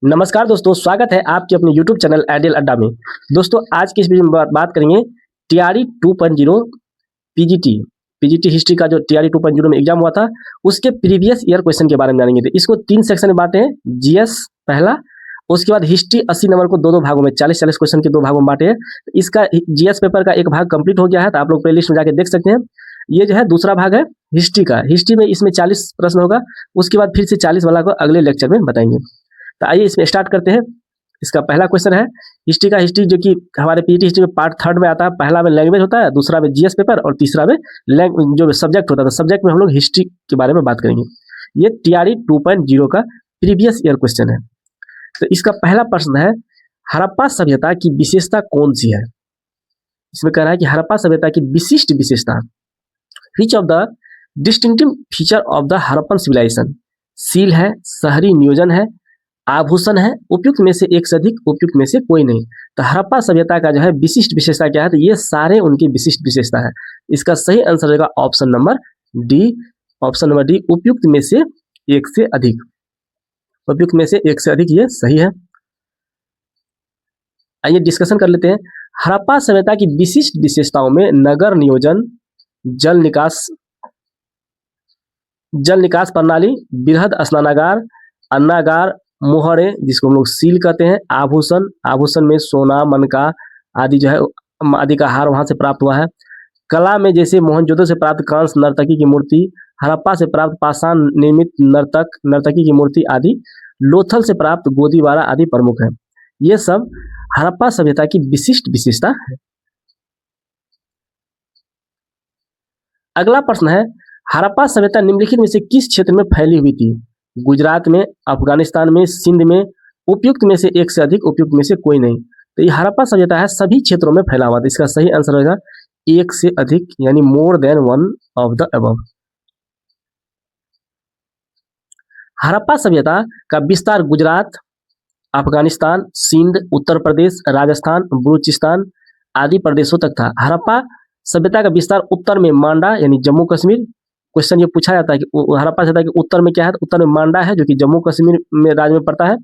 नमस्कार दोस्तों, स्वागत है आपके अपने YouTube चैनल आइडियल अड्डा में। दोस्तों, आज की इस वीडियो में बात करेंगे टीआरई 2.0 पीजीटी। पीजीटी हिस्ट्री का जो टीआरई 2.0 में एग्जाम हुआ था, उसके प्रीवियस ईयर क्वेश्चन के बारे में जानेंगे। तो इसको 3 सेक्शन में बांटे हैं। जीएस पहला, उसके बाद हिस्ट्री 80 नंबर को दो भागों में 40-40 क्वेश्चन के 2 भागों में बांटे हैं। तो इसका जीएस पेपर का एक भाग कंप्लीट हो गया है, तो आप लोग प्ले लिस्ट में जाके देख सकते हैं। ये जो है दूसरा भाग है हिस्ट्री का। हिस्ट्री में इसमें 40 प्रश्न होगा, उसके बाद फिर से 40 वाला को अगले लेक्चर में बताएंगे। तो आइए इसमें स्टार्ट करते हैं। इसका पहला क्वेश्चन है हिस्ट्री का। हिस्ट्री जो कि हमारे पीजीटी हिस्ट्री में पार्ट 3 में आता है। पहला में लैंग्वेज होता है, दूसरा में जीएस पेपर और तीसरा में जो सब्जेक्ट होता है। सब्जेक्ट में हम लोग हिस्ट्री के बारे में बात करेंगे। ये टीआरई 2.0 का प्रीवियस ईयर क्वेश्चन है। तो इसका पहला प्रश्न है, हड़प्पा सभ्यता की विशेषता कौन सी है? इसमें कह रहा है कि हड़प्पा सभ्यता की विशिष्ट विशेषता। Which of the distinctive feature of the Harappan civilization? Seal है, शहरी नियोजन है, आभूषण है, उपयुक्त में से एक से अधिक, उपयुक्त में से कोई नहीं। तो हड़प्पा सभ्यता का जो है विशिष्ट विशेषता क्या है? तो ये सारे उनकी विशिष्ट विशेषता है। इसका सही आंसर होगा option number D. Option number D, उपयुक्त में से एक से अधिक। उपयुक्त में से एक से अधिक, ये सही है। आइए डिस्कशन कर लेते हैं। हड़प्पा सभ्यता की विशिष्ट विशेषताओं में नगर नियोजन, जल निकास प्रणाली, बृहद स्नानागार, अन्नागार, मोहरे जिसको हम लोग सील कहते हैं, आभूषण में सोना, मनका आदि जो है आदि का हार वहां से प्राप्त हुआ है। कला में जैसे मोहनजोदड़ो से प्राप्त कांस नर्तकी की मूर्ति, हड़प्पा से प्राप्त पाषाण निर्मित नर्तकी की मूर्ति आदि, लोथल से प्राप्त गोदीबारा आदि प्रमुख है। ये सब हड़प्पा सभ्यता की विशिष्ट विशेषता है। अगला प्रश्न है, हड़प्पा सभ्यता निम्नलिखित में से किस क्षेत्र में फैली हुई थी? गुजरात में, अफगानिस्तान में, सिंध में, उपयुक्त में से एक से अधिक, उपयुक्त में से कोई नहीं। तो ये हड़प्पा सभ्यता है सभी क्षेत्रों में फैला हुआ था। इसका सही आंसर होगा एक से अधिक, यानी मोर than one of the above. Harappa सभ्यता का विस्तार गुजरात, अफगानिस्तान, सिंध, उत्तर प्रदेश, राजस्थान, बलूचिस्तान आदि प्रदेशों तक था। हड़प्पा सभ्यता का विस्तार उत्तर में मांडा यानी जम्मू कश्मीर। क्वेश्चन ये पूछा जाता है कि हड़प्पा सभ्यता के उत्तर में क्या है? तो उत्तर में मांडा है, जो कि जम्मू कश्मीर में राज्य में पड़ता है।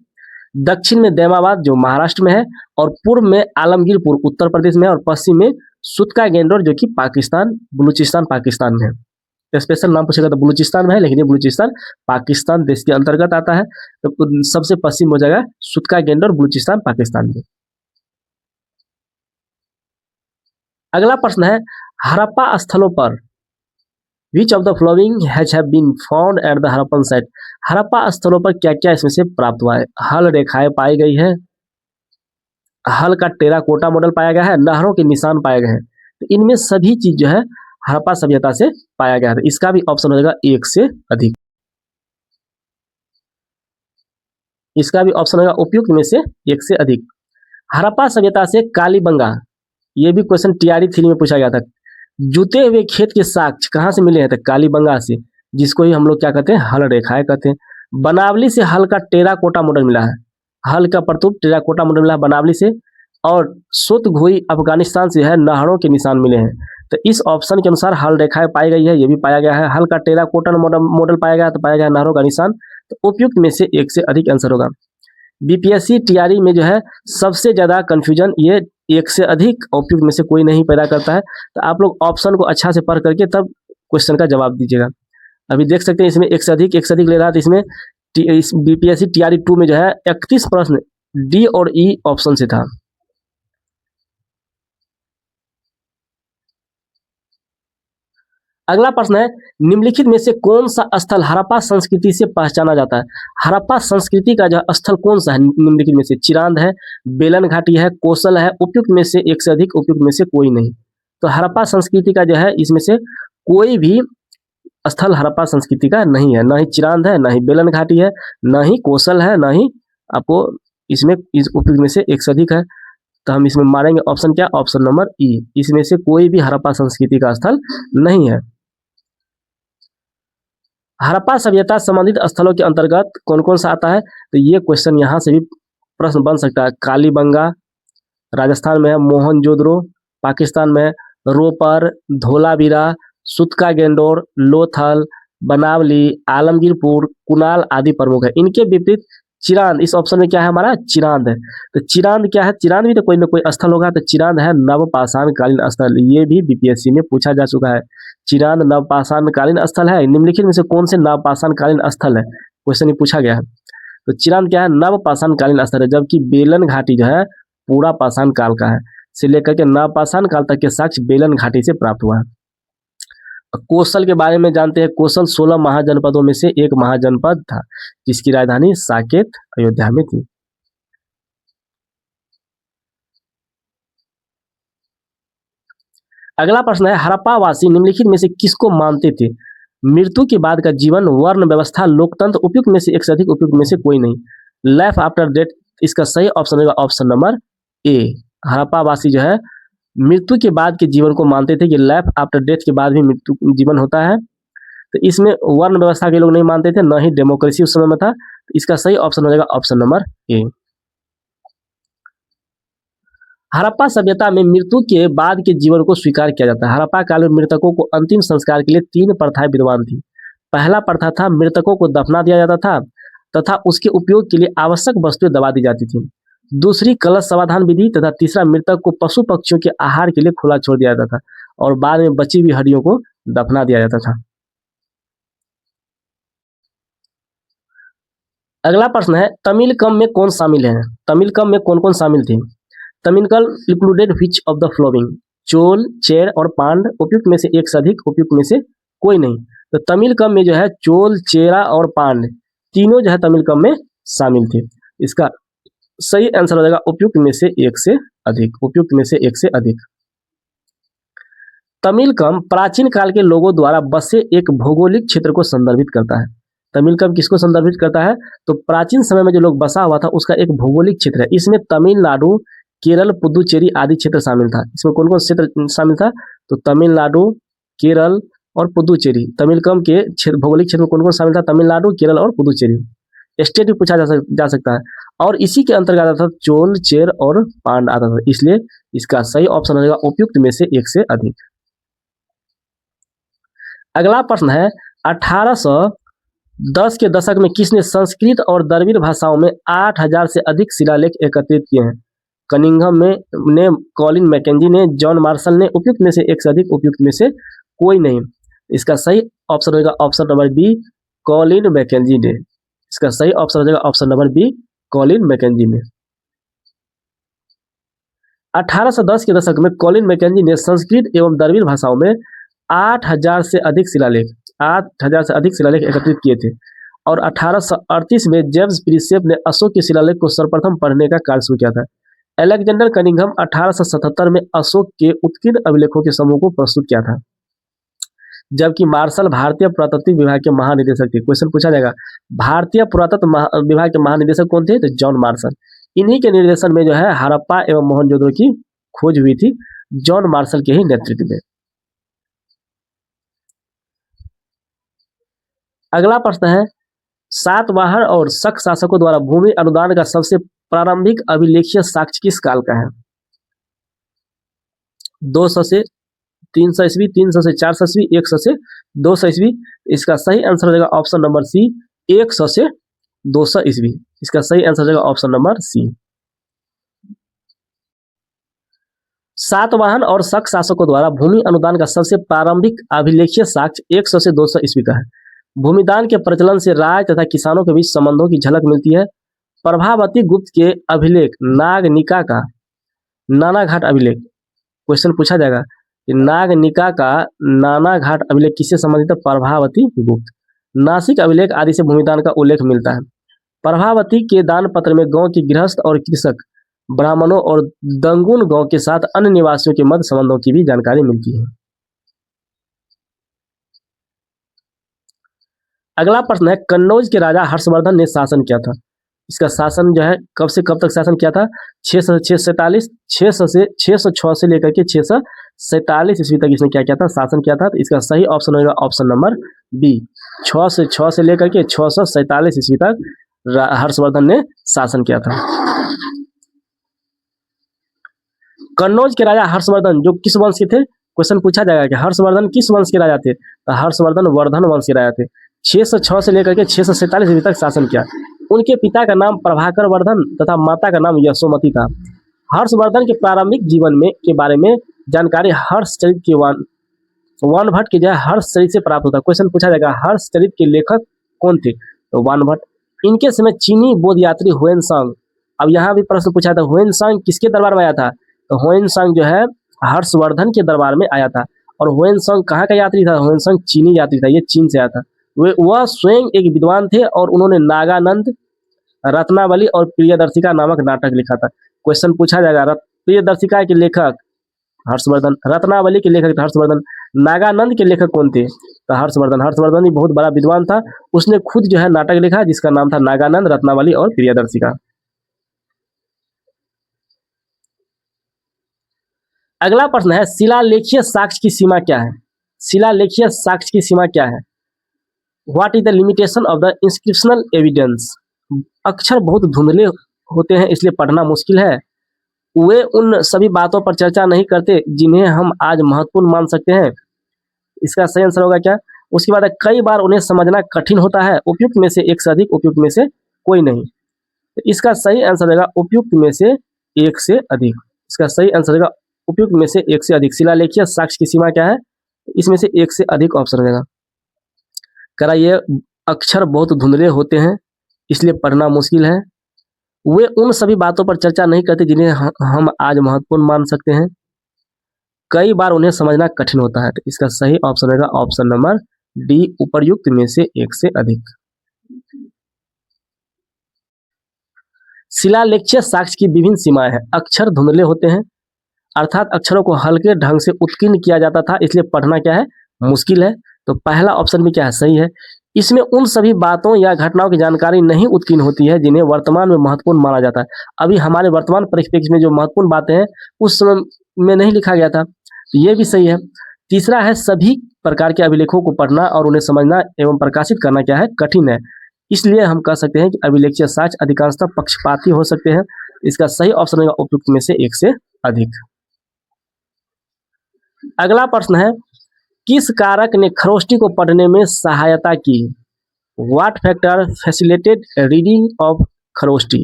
दक्षिण में दैमाबाद जो महाराष्ट्र में है, और पूर्व में आलमगीरपुर उत्तर प्रदेश में है, और पश्चिम में सुतका गेंडोर जो कि बलूचिस्तान पाकिस्तान में है। स्पेशल नाम पूछेगा तो बलूचिस्तान में है, लेकिन ये बलूचिस्तान पाकिस्तान देश के अंतर्गत आता है। तो सबसे पश्चिम हो जाएगा सुतका गेंडोर, बलूचिस्तान पाकिस्तान में। अगला प्रश्न है, हड़प्पा स्थलों पर which of the following has have been found at the Harappan site? Harappa स्थलों पर क्या क्या इसमें से प्राप्त हुआ है? हल रेखाएं पाई गई है, हल का टेराकोटा मॉडल पाया गया है, नहरों के निशान पाए गए हैं। तो इनमें सभी चीज जो है हड़प्पा सभ्यता से पाया गया है। इसका भी ऑप्शन हो जाएगा एक से अधिक। इसका भी ऑप्शन होगा उपयुक्त में से एक से अधिक। हड़प्पा सभ्यता से कालीबंगा, ये भी क्वेश्चन टीआरई 3 में पूछा गया था। जुते हुए खेत के साक्ष्य कहाँ से मिले हैं? तो कालीबंगा से, जिसको ही हम लोग क्या कहते हैं? हल रेखाएं कहते हैं। बनावली से हल का टेराकोटा मॉडल मिला है। हल का प्रतुप टेराकोटा मॉडल मिला है बनावली से। और सुतघोई अफगानिस्तान से है, नहरों के निशान मिले हैं। तो इस ऑप्शन के अनुसार हल रेखाएं पाई गई है, ये भी पाया गया है। हल का टेराकोटा मॉडल पाया गया, तो पाया गया नहरों का निशान। तो उपयुक्त में से एक से अधिक आंसर होगा। बीपीएससी टीआरई में जो है सबसे ज्यादा कंफ्यूजन ये एक से अधिक, उपयुक्त में से कोई नहीं पैदा करता है। तो आप लोग ऑप्शन को अच्छा से पढ़ करके तब क्वेश्चन का जवाब दीजिएगा। अभी देख सकते हैं इसमें एक से अधिक ले रहा था। इसमें इस बीपीएससी टीआरई 2 में जो है 31 प्रश्न डी और ई ऑप्शन से था। अगला प्रश्न है, निम्नलिखित में से कौन सा स्थल हड़प्पा संस्कृति से पहचाना जाता है? हड़प्पा संस्कृति का जो स्थल कौन सा है निम्नलिखित में से? चिरांद है, बेलन घाटी है, कोसल है, उपयुक्त में से एक से अधिक, उपयुक्त में से कोई नहीं। तो हड़प्पा संस्कृति का जो है इसमें से कोई भी स्थल हड़प्पा संस्कृति का नहीं है। ना ही चिरांद है, ना ही बेलन घाटी है, ना ही कोसल है, ना ही आपको इसमें उपयुक्त में से एक से अधिक है। तो हम इसमें मारेंगे ऑप्शन क्या? ऑप्शन नंबर ई। इसमें से कोई भी हड़प्पा संस्कृति का स्थल नहीं है। हड़प्पा सभ्यता संबंधित स्थलों के अंतर्गत कौन कौन सा आता है? तो ये क्वेश्चन यहाँ से भी प्रश्न बन सकता है। कालीबंगा राजस्थान में है, मोहनजोदड़ो पाकिस्तान में है, रोपर, धोलावीरा, सुतका गेंडोर, लोथल, बनावली, आलमगीरपुर, कुनाल आदि प्रमुख है। इनके विपरीत चिरांद, इस ऑप्शन में क्या है हमारा चिरांद है। तो चिरांद क्या है, चिरांद भी तो कोई ना कोई स्थल होगा, तो चिरांद है नवपाषाण कालीन स्थल। ये भी बीपीएससी में पूछा जा चुका है। चिरांद नवपाषाण कालीन स्थल है। निम्नलिखित में से कौन से नवपाषाण कालीन स्थल है, क्वेश्चन ये पूछा गया है। तो चिरांद क्या है, नवपाषाण कालीन स्थल है, जबकि बेलन घाटी जो है पूरा पाषाण काल का है, से लेकर के नवपाषाण काल तक के साक्ष्य बेलन घाटी से प्राप्त हुआ है। कोसल के बारे में जानते हैं। कोसल 16 महाजनपदों में से एक महाजनपद था, जिसकी राजधानी साकेत अयोध्या में थी। अगला प्रश्न है, हड़प्पा वासी निम्नलिखित में से किसको मानते थे? मृत्यु के बाद का जीवन, वर्ण व्यवस्था, लोकतंत्र, उपयुक्त में से एक से अधिक, उपयुक्त में से कोई नहीं। लाइफ आफ्टर डेथ, इसका सही ऑप्शन होगा ऑप्शन नंबर ए। हड़प्पा वासी जो है मृत्यु के बाद के जीवन को मानते थे कि लाइफ आफ्टर डेथ के बाद भी मृत्यु जीवन होता है। तो इसमें वर्ण व्यवस्था के लोग नहीं मानते थे, न ही डेमोक्रेसी उस समय में था। तो इसका सही ऑप्शन हो जाएगा ऑप्शन नंबर ए। हड़प्पा सभ्यता में मृत्यु के बाद के जीवन को स्वीकार किया जाता है। हड़प्पा काल में मृतकों को अंतिम संस्कार के लिए 3 प्रथाएं विद्यमान थी। पहला प्रथा था मृतकों को दफना दिया जाता था तथा उसके उपयोग के लिए आवश्यक वस्तुएं दबा दी जाती थी। दूसरी कलश समाधान विधि तथा तीसरा मृतक को पशु पक्षियों के आहार के लिए खुला छोड़ दिया जाता था और बाद में बची हुई हड्डियों को दफना दिया जाता था। अगला प्रश्न है, तमिलकम में कौन शामिल है? तमिलकम में कौन कौन शामिल थे? Tamilakam included which of the following? Chola, Chera और पांड, उपयुक्त में से एक से अधिक, उपयुक्त में से कोई नहीं। तो तमिलकम में जो है चोल, चेरा और पांड तीनों जो है तमिलकम में शामिल थे। इसका सही आंसर हो जाएगा उपयुक्त में से एक से अधिक, उपयुक्त में से एक से अधिक। तमिलकम प्राचीन काल के लोगों द्वारा बसे एक भौगोलिक क्षेत्र को संदर्भित करता है। तमिलकम किसको संदर्भित करता है? तो प्राचीन समय में जो लोग बसा हुआ था उसका एक भौगोलिक क्षेत्र है। इसमें तमिलनाडु, केरल, पुदुचेरी आदि क्षेत्र शामिल था। इसमें कौन कौन क्षेत्र शामिल था? तो तमिलनाडु, केरल और पुदुचेरी। तमिलकम के भौगोलिक क्षेत्र में कौन कौन शामिल था? तमिलनाडु, केरल और पुदुचेरी। स्टेट भी पूछा जा सकता है। और इसी के अंतर्गत आता था चोल, चेर और पांड आता था। इसलिए इसका सही ऑप्शन हो जाएगा उपयुक्त में से एक से अधिक। अगला प्रश्न है, 1810 के दशक में किसने संस्कृत और द्रविड़ भाषाओं में 8000 से अधिक शिलालेख एकत्रित किए हैं? कनिंघम ने, कॉलिन मैकेंजी ने, जॉन मार्शल ने, उपयुक्त में से एक से अधिक, उपयुक्त में से कोई नहीं। इसका सही ऑप्शन होगा option number B, Colin Mackenzie ने। इसका सही ऑप्शन हो जाएगा option number B, Colin Mackenzie ने। 1810 के दशक में कॉलिन मैकेंजी ने संस्कृत एवं द्रविड़ भाषाओं में 8000 से अधिक शिलालेख एकत्रित किए थे। और 1838 में जेम्स प्रिसेप ने अशोक के शिलालेख को सर्वप्रथम पढ़ने का कार्य शुरू किया था। अलेक्जेंडर कनिंघम 1877 में अशोक के उत्कीर्ण अभिलेखों के समूह को प्रस्तुत किया था। जबकि मार्शल भारतीय पुरातत्व विभाग के महानिदेशक थे। क्वेश्चन पूछा जाएगा, भारतीय पुरातत्व विभाग के महानिदेशक कौन थे? तो जॉन मार्शल। इन्हीं के निर्देशन में जो है हड़प्पा एवं मोहनजोदड़ो की खोज हुई थी, जॉन मार्शल के ही नेतृत्व में। अगला प्रश्न है, सातवाहन और शक शासकों द्वारा भूमि अनुदान का सबसे प्रारंभिक अभिलेखीय साक्ष्य किस काल का है? 200 से 300 ईस्वी, 300 से 400 ईस्वी, 100 से 200 ईस्वी। इसका सही आंसर हो जाएगा ऑप्शन नंबर सी, 100 से 200 ईस्वी। इसका सही आंसर हो जाएगा ऑप्शन नंबर सी। सातवाहन और शक शासकों द्वारा भूमि अनुदान का सबसे प्रारंभिक अभिलेखीय साक्ष्य 100 से 200 ईस्वी का है। भूमिदान के प्रचलन से राज तथा किसानों के बीच संबंधों की झलक मिलती है। प्रभावती गुप्त के अभिलेख नागनिका का नानाघाट अभिलेख, क्वेश्चन पूछा जाएगा कि नागनिका का नानाघाट अभिलेख किससे संबंधित है? प्रभावती गुप्त। नासिक अभिलेख आदि से भूमिदान का उल्लेख मिलता है। प्रभावती के दान पत्र में गांव के गृहस्थ और कृषक, ब्राह्मणों और दंगुन गांव के साथ अन्य निवासियों के मध्य संबंधों की भी जानकारी मिलती है। अगला प्रश्न है, कन्नौज के राजा हर्षवर्धन ने शासन किया था। इसका शासन जो है कब से कब तक शासन किया था? 600 से 606 से लेकर के 647 ईस्वी तक इसने क्या किया था? शासन किया था। तो इसका सही ऑप्शन होगा ऑप्शन नंबर बी, 6 से लेकर के 647 ईस्वी तक हर्षवर्धन ने शासन किया था। कन्नौज के राजा हर्षवर्धन जो किस वंश के थे? क्वेश्चन पूछा जाएगा कि हर्षवर्धन किस वंश के राजा थे? तो हर्षवर्धन वर्धन वंश के राजा थे। 606 से लेकर के 647 ईस्वी तक शासन किया। उनके पिता का नाम प्रभाकर वर्धन तथा माता का नाम यशोमती था। हर्षवर्धन के प्रारंभिक जीवन में के बारे में जानकारी हर्षचरित के वान भट्ट की जगह हर्षचरित से प्राप्त होता है। क्वेश्चन पूछा जाएगा हर्षचरित के लेखक कौन थे, तो वान भट्ट। इनके समय चीनी बौद्ध यात्री हुएनसांग, अब यहाँ भी प्रश्न पूछा था हुएनसांग किसके दरबार में आया था, तो हुएनसांग जो है हर्षवर्धन के दरबार में आया था। और हुएनसांग कहाँ का यात्री था, हुएनसांग चीनी यात्री था, ये चीन से आया था। वह स्वयं एक विद्वान थे और उन्होंने नागानंद, रत्नावली और प्रियदर्शिका नामक नाटक लिखा था। क्वेश्चन पूछा जाएगा प्रियदर्शिका के लेखक हर्षवर्धन, रत्नावली के लेखक हर्षवर्धन, नागानंद के लेखक कौन थे, तो हर्षवर्धन। हर्षवर्धन ही बहुत बड़ा विद्वान था, उसने खुद जो है नाटक लिखा जिसका नाम था नागानंद, रत्नावली और प्रियदर्शिका। अगला प्रश्न है शिलालेखीय साक्ष्य की सीमा क्या है। शिलालेखीय साक्ष्य की सीमा क्या है? What is the limitation of the inscriptional evidence. अक्षर बहुत धुंधले होते हैं इसलिए पढ़ना मुश्किल है। वे उन सभी बातों पर चर्चा नहीं करते जिन्हें हम आज महत्वपूर्ण मान सकते हैं। इसका सही आंसर होगा क्या? उसके बाद कई बार उन्हें समझना कठिन होता है। उपयुक्त में से एक से अधिक, उपयुक्त में से कोई नहीं। तो इसका सही आंसर होगा उपयुक्त में से एक से अधिक। इसका सही आंसर होगा उपयुक्त में से एक से अधिक। शिलालेखीय साक्ष्य की सीमा क्या है? इसमें से एक से अधिक ऑप्शन रहेगा। करा ये अक्षर बहुत धुंधले होते हैं इसलिए पढ़ना मुश्किल है। वे उन सभी बातों पर चर्चा नहीं करते जिन्हें हम आज महत्वपूर्ण मान सकते हैं। कई बार उन्हें समझना कठिन होता है। तो इसका सही ऑप्शन रहेगा ऑप्शन नंबर डी, उपर्युक्त में से एक से अधिक। शिलालेखीय साक्ष्य की विभिन्न सीमाएं हैं। अक्षर धुंधले होते हैं अर्थात अक्षरों को हल्के ढंग से उत्कीर्ण किया जाता था इसलिए पढ़ना क्या है, मुश्किल है। तो पहला ऑप्शन भी क्या है, सही है। इसमें उन सभी बातों या घटनाओं की जानकारी नहीं उत्कीर्ण होती है जिन्हें वर्तमान में महत्वपूर्ण माना जाता है। अभी हमारे वर्तमान परिप्रेक्ष्य में जो महत्वपूर्ण बातें हैं उस समय में नहीं लिखा गया था, तो ये भी सही है। तीसरा है सभी प्रकार के अभिलेखों को पढ़ना और उन्हें समझना एवं प्रकाशित करना क्या है, कठिन है। इसलिए हम कह सकते हैं कि अभिलेखीय साक्ष्य अधिकांशतः पक्षपाती हो सकते हैं। इसका सही ऑप्शन होगा उपयुक्त में से एक से अधिक। अगला प्रश्न है किस कारक ने खरोष्टी को पढ़ने में सहायता की? What factor facilitated reading of Kharosthi?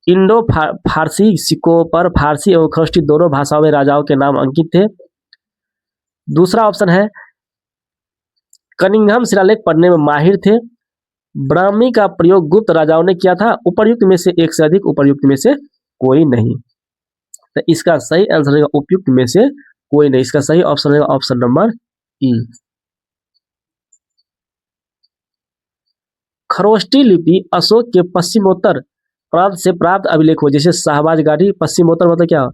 Indo फारसी सिक्कों पर फारसी एवं खरोष्टी दोनों भाषाओं में राजाओं के नाम अंकित थे। दूसरा ऑप्शन है कनिंघम शिलालेख पढ़ने में माहिर थे। ब्राह्मी का प्रयोग गुप्त राजाओं ने किया था। उपर्युक्त में से एक से अधिक, उपर्युक्त में से कोई नहीं। तो इसका सही आंसर है उपयुक्त में से कोई नहीं। इसका सही ऑप्शन है ऑप्शन नंबर ई। खरोष्टी लिपि अशोक के पश्चिमोत्तर प्रांत से प्राप्त अभिलेख हो, जैसे शाहबाज गाढ़ी। पश्चिमोत्तर मतलब क्या?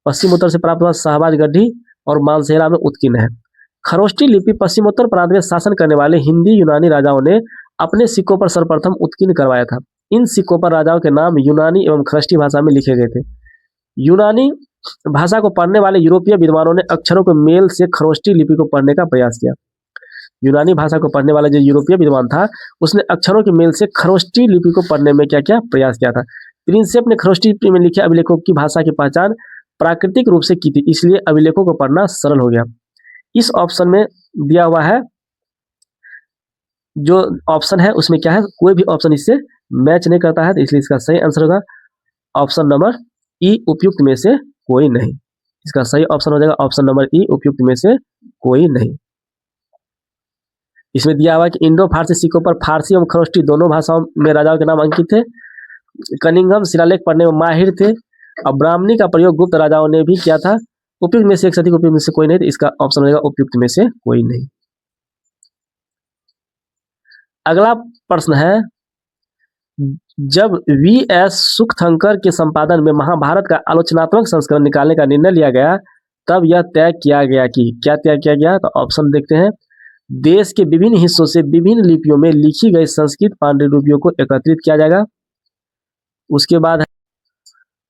पश्चिमोत्तर से प्राप्त हुआ शाहबाज गढ़ी और मानसेरा में उत्कीर्ण है। खरोष्टी लिपि पश्चिमोत्तर प्रांत में शासन करने वाले हिंदी यूनानी राजाओं ने अपने सिक्कों पर सर्वप्रथम उत्कीर्ण करवाया था। इन सिक्कों पर राजाओं के नाम यूनानी एवं खरोष्टी भाषा में लिखे गए थे। यूनानी भाषा को पढ़ने वाले यूरोपीय विद्वानों ने अक्षरों के मेल से खरोष्टी लिपि को पढ़ने का प्रयास किया। यूनानी भाषा को पढ़ने वाला जो यूरोपीय विद्वान था उसने अक्षरों के मेल से खरोष्टी लिपि को पढ़ने में क्या क्या प्रयास किया था। प्रिंसेप ने खरोष्टी लिपि में लिखे अभिलेखों की भाषा की पहचान प्राकृतिक रूप से की थी, इसलिए अभिलेखों को पढ़ना सरल हो गया। इस ऑप्शन में दिया हुआ है जो ऑप्शन है उसमें क्या है, कोई भी ऑप्शन इससे मैच नहीं करता है, तो इसलिए इसका सही आंसर होगा ऑप्शन नंबर ई, उपयुक्त में से कोई नहीं। इसका सही ऑप्शन हो जाएगा ऑप्शन नंबर ई, उपयुक्त में से कोई नहीं। इसमें दिया हुआ है कि इंडो फारसी सिक्कों पर फारसी एवं खरोष्टी दोनों भाषाओं में राजाओं के नाम अंकित थे। कनिंघम शिलालेख पढ़ने में माहिर थे और ब्राह्मणी का प्रयोग गुप्त राजाओं ने भी किया था। उपयुक्त में से एक से अधिक, उपयुक्त में से कोई नहीं। तो इसका ऑप्शन होगा उपयुक्त में से कोई नहीं। अगला प्रश्न है जब वी.एस. सुखथंकर के संपादन में महाभारत का आलोचनात्मक संस्करण निकालने का निर्णय लिया गया तब यह तय किया गया कि क्या तय किया गया, तो ऑप्शन देखते हैं। देश के विभिन्न हिस्सों से विभिन्न लिपियों में लिखी गई संस्कृत पांडुलिपियों को एकत्रित किया जाएगा। उसके बाद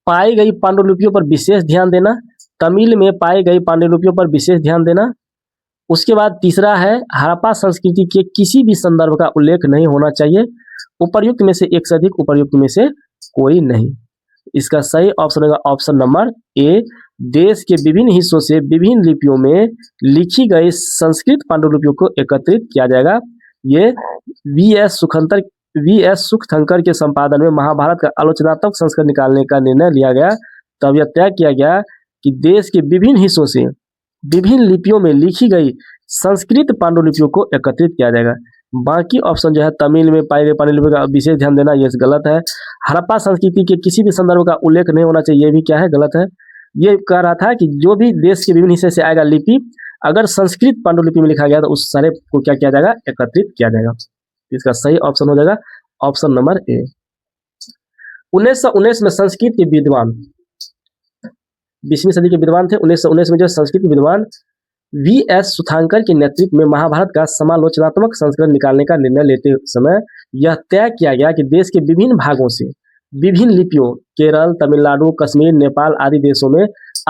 पाई गई पांडुलिपियों पर विशेष ध्यान देना, तमिल में पाई गई पांडुलिपियों पर विशेष ध्यान देना। उसके बाद तीसरा है हड़प्पा संस्कृति के किसी भी संदर्भ का उल्लेख नहीं होना चाहिए। उपर्युक्त में से एक से अधिक, उपर्युक्त में से कोई नहीं। इसका सही ऑप्शन होगा ऑप्शन नंबर ए, देश के विभिन्न हिस्सों से विभिन्न लिपियों में लिखी गई संस्कृत पांडुलिपियों को एकत्रित किया जाएगा। ये वी.एस. वी.एस. सुखथंकर के संपादन में महाभारत का आलोचनात्मक संस्करण निकालने का निर्णय लिया गया। तब यह तय किया गया कि देश के विभिन्न हिस्सों से विभिन्न लिपियों में लिखी गई संस्कृत पांडुलिपियों को एकत्रित किया जाएगा। बाकी ऑप्शन जो है तमिल में पाई गई पांडुलिपि का विशेष ध्यान देना, ये गलत है। हड़प्पा संस्कृति के किसी भी संदर्भ का उल्लेख नहीं होना चाहिए, ये भी क्या है, गलत है। ये कह रहा था कि जो भी देश के विभिन्न हिस्से से आएगा लिपि, अगर संस्कृत पांडुलिपि में लिखा गया तो उस सारे को क्या किया जाएगा, एकत्रित किया जाएगा। इसका सही ऑप्शन हो जाएगा ऑप्शन नंबर ए। 1919 में संस्कृत के विद्वान, 20वीं सदी के विद्वान थे। 1919 में जो संस्कृत के विद्वान वी.एस. सुखथंकर के नेतृत्व में महाभारत का समालोचनात्मक संस्करण निकालने का निर्णय लेते समय यह तय किया गया कि देश के विभिन्न भागों से विभिन्न लिपियों, केरल, तमिलनाडु, कश्मीर, नेपाल आदि देशों में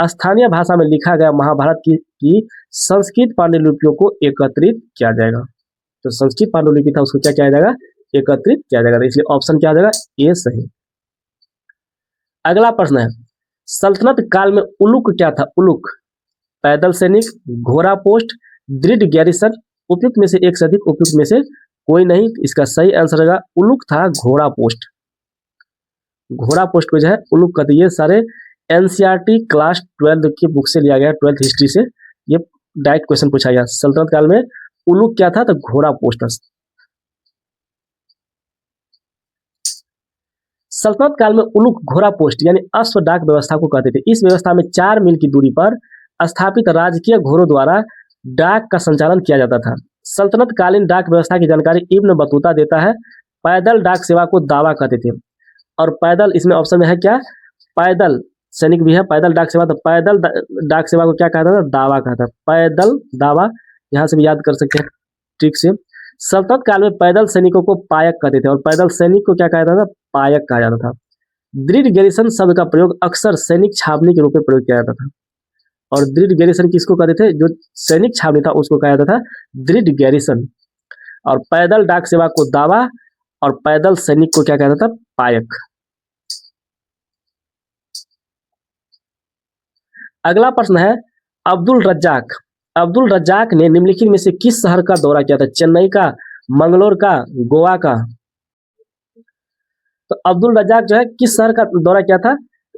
स्थानीय भाषा में लिखा गया महाभारत की संस्कृत पांडुलिपियों को एकत्रित किया जाएगा। तो संस्कृत पांडुलिपि था उसको क्या किया जाएगा, एकत्रित किया जाएगा। इसलिए ऑप्शन क्या आ जाएगा, ए सही। अगला प्रश्न है, सल्तनत काल में उलुक क्या था? उलुक पैदल सैनिक, घोड़ा पोस्ट, दृढ़ गैरिसन, उपयुक्त में से एक से अधिक, उपयुक्त में से कोई नहीं। इसका सही आंसर होगा उलुक था घोड़ा पोस्ट। घोड़ा पोस्ट को जो है उलुक कहते हैं। ये सारे एनसीईआरटी क्लास 12 की बुक से लिया गया, 12th हिस्ट्री से ये डायरेक्ट क्वेश्चन पूछा गया। सल्तनत काल में उलुक क्या था? तो घोड़ा पोस्ट। सल्तनत काल में उलुक घोड़ा पोस्ट यानी अश्व डाक व्यवस्था को कहते थे। इस व्यवस्था में 4 मील की दूरी पर स्थापित राजकीय घोड़ों द्वारा डाक का संचालन किया जाता था। सल्तनत कालीन डाक व्यवस्था की जानकारी इब्न बतूता देता है। पैदल डाक सेवा को दावा कहते थे। और पैदल इसमें ऑप्शन में है क्या, पैदल सैनिक भी है, पैदल डाक सेवा। तो पैदल डाक सेवा को क्या कहता था? दावा कहता था। पैदल दावा, यहाँ से भी याद कर सकते हैं ट्रिक से। सल्तनत काल में पैदल सैनिकों को पायक कहते थे और पैदल सैनिक को क्या कहता था? पायक कहा जाता था। दृढ़ गैरिसन शब्द का प्रयोग अक्सर सैनिक छावनी के रूप में प्रयोग किया जाता था। और दृढ़ गैरिसन किसको कहते थे? जो सैनिक छावनी था उसको कहा जाता था दृढ़ गैरिसन। और पैदल डाक सेवा को दावा और पैदल सैनिक को क्या कहता था? पायक। अगला प्रश्न है, अब्दुल रज्जाक ने निम्नलिखित में से किस शहर का दौरा किया था? चेन्नई का, मंगलोर का, गोवा का? तो अब्दुल रज्जाक जो है किस शहर का दौरा किया था?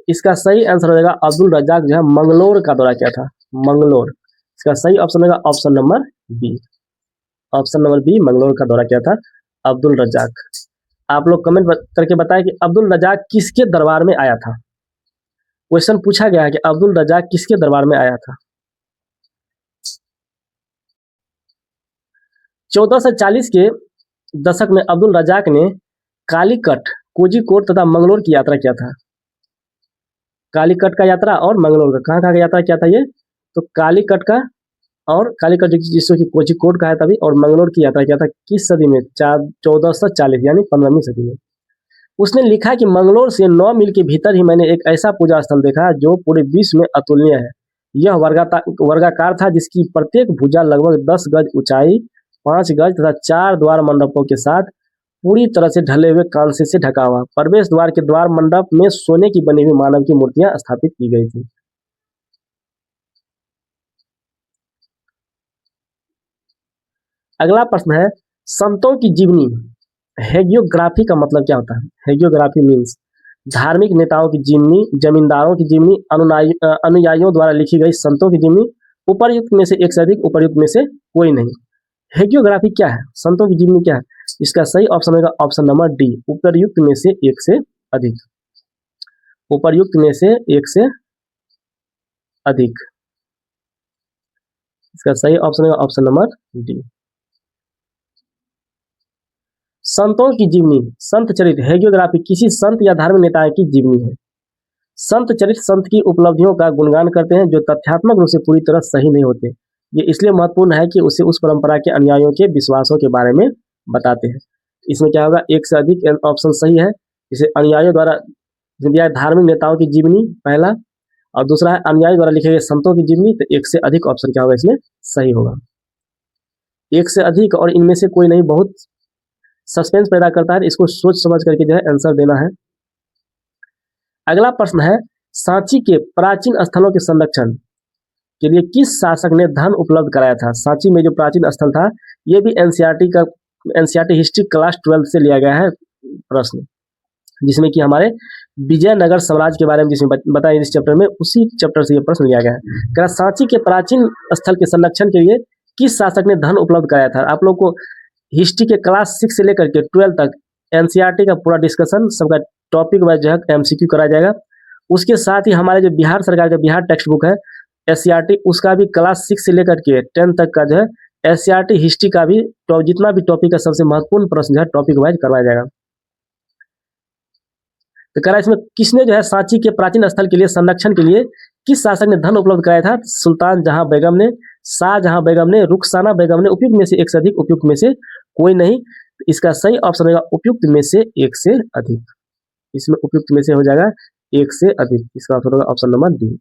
इसका सही आंसर हो जाएगा अब्दुल रज्जाक जो है मंगलोर का दौरा किया था। मंगलोर। इसका सही ऑप्शन होगा option number B. Option number B, Mangalore का दौरा किया था अब्दुल रज्जाक। आप लोग कमेंट करके बताएं कि अब्दुल रज्जाक किसके दरबार में आया था। क्वेश्चन पूछा गया है कि अब्दुल रज्जाक किसके दरबार में आया था। 1440 के दशक में अब्दुल रज्जाक ने कालीकट, कोझिकोड तथा मंगलोर की यात्रा किया था। कालीकट का यात्रा और मंगलोर का, कहाँ का यात्रा किया था ये? तो कालीकट का और कालीकट जिसको कि कोझिकोड कहा था अभी, और मंगलोर की यात्रा किया था। किस सदी में? 1440 यानी 15वीं सदी में। उसने लिखा कि मंगलोर से 9 मील के भीतर ही मैंने एक ऐसा पूजा स्थल देखा जो पूरे विश्व में अतुलनीय है। यह वर्गाकार था जिसकी प्रत्येक भुजा लगभग 10 गज ऊंचाई, 5 गज तथा 4 द्वार मंडपों के साथ पूरी तरह से ढले हुए कांसे से ढका हुआ। प्रवेश द्वार के द्वार मंडप में सोने की बनी हुई मानव की मूर्तियां स्थापित की गई थी। अगला प्रश्न है, संतों की जीवनी, हेगियोग्राफी का मतलब क्या होता है? हेगियोग्राफी मीन्स धार्मिक नेताओं की जीवनी, जमींदारों की जीवनी, अनुयायियों द्वारा लिखी गई संतों की जीवनी, उपर्युक्त में से एक से अधिक, उपर्युक्त में से कोई नहीं। हेगियोग्राफी क्या है? संतों की जीवनी क्या है? इसका सही ऑप्शन होगा ऑप्शन नंबर डी, उपर्युक्त में से एक से अधिक। उपर्युक्त में से एक से अधिक। इसका सही ऑप्शन होगा ऑप्शन नंबर डी। संतों की जीवनी, संत चरित्र, हेगियोग्राफी किसी संत या धार्मिक नेता की जीवनी है। संत चरित्र संत की उपलब्धियों का गुणगान करते हैं जो तथ्यात्मक रूप से पूरी तरह सही नहीं होते। ये इसलिए महत्वपूर्ण है कि उसे उस परंपरा के अनुयायियों के विश्वासों के बारे में बताते हैं। इसमें क्या होगा? एक से अधिक ऑप्शन सही है। इसे अनुयायियों द्वारा दिया धार्मिक नेताओं की जीवनी पहला, और दूसरा है अनुयायी द्वारा लिखे गए संतों की जीवनी। तो एक से अधिक ऑप्शन क्या होगा इसमें? सही होगा। एक से अधिक और इनमें से कोई नहीं बहुत सस्पेंस पैदा करता है। इसको सोच समझ करके जो है आंसर देना है। अगला प्रश्न है, सांची के प्राचीन स्थलों के संरक्षण के लिए किस शासक ने धन उपलब्ध कराया था? सांची में जो प्राचीन स्थल था, ये भी एनसीईआरटी का एनसीईआरटी हिस्ट्री क्लास 12 से लिया गया है प्रश्न, जिसमें कि हमारे विजयनगर साम्राज्य के बारे में जिसमें बताया इस चैप्टर में, उसी चैप्टर से ये प्रश्न लिया गया है। सांची के प्राचीन स्थल के संरक्षण के लिए किस शासक ने धन उपलब्ध कराया था? आप लोग को हिस्ट्री के क्लास 6 से लेकर के 12 तक एनसीईआरटी का पूरा डिस्कशन, सबका टॉपिक वाइज जो है एमसीक्यू कराया जाएगा। उसके साथ ही हमारे जो बिहार सरकार का बिहार टेक्स्ट बुक है एससीईआरटी, उसका भी क्लास 6 से लेकर के 10 तक का जो है एससीईआरटी हिस्ट्री का भी जितना भी टॉपिक है सबसे महत्वपूर्ण प्रश्न जो है टॉपिक वाइज करवाया जाएगा। तो कह रहा है इसमें किसने जो है सांची के प्राचीन स्थल के लिए संरक्षण के लिए किस शासक ने धन उपलब्ध कराया था? सुल्तान जहां बेगम ने, शाहजहां बेगम ने, रुखसाना बेगम ने, उपयुक्त में से एक से अधिक, उपयुक्त में से कोई नहीं। इसका सही ऑप्शन होगा उपयुक्त में से एक से अधिक। इसमें उपयुक्त में से हो जाएगा एक से अधिक, इसका ऑप्शन होगा ऑप्शन नंबर डी।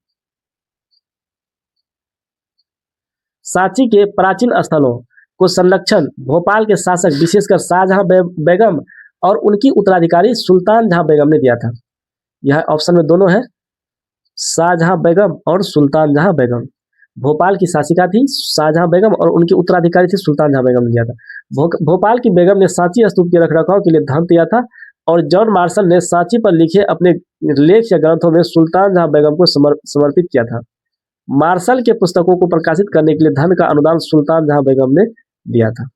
सांची के प्राचीन स्थलों को संरक्षण भोपाल के शासक विशेषकर शाहजहां बेगम और उनकी उत्तराधिकारी सुल्तान जहां बेगम ने दिया था। यह ऑप्शन में दोनों है, शाहजहां बेगम और सुल्तान जहां बेगम। भोपाल की शासिका थी शाहजहां बेगम और उनकी उत्तराधिकारी थी सुल्तान जहां बेगम ने दिया था। भोपाल की बेगम ने सांची स्तूप के रखरखाव के लिए धन दिया था और जॉन मार्शल ने सांची पर लिखे अपने लेख या ग्रंथों में सुल्तान जहां बेगम को समर्पित किया था। मार्शल के पुस्तकों को प्रकाशित करने के लिए धन का अनुदान सुल्तान जहां बेगम ने दिया था।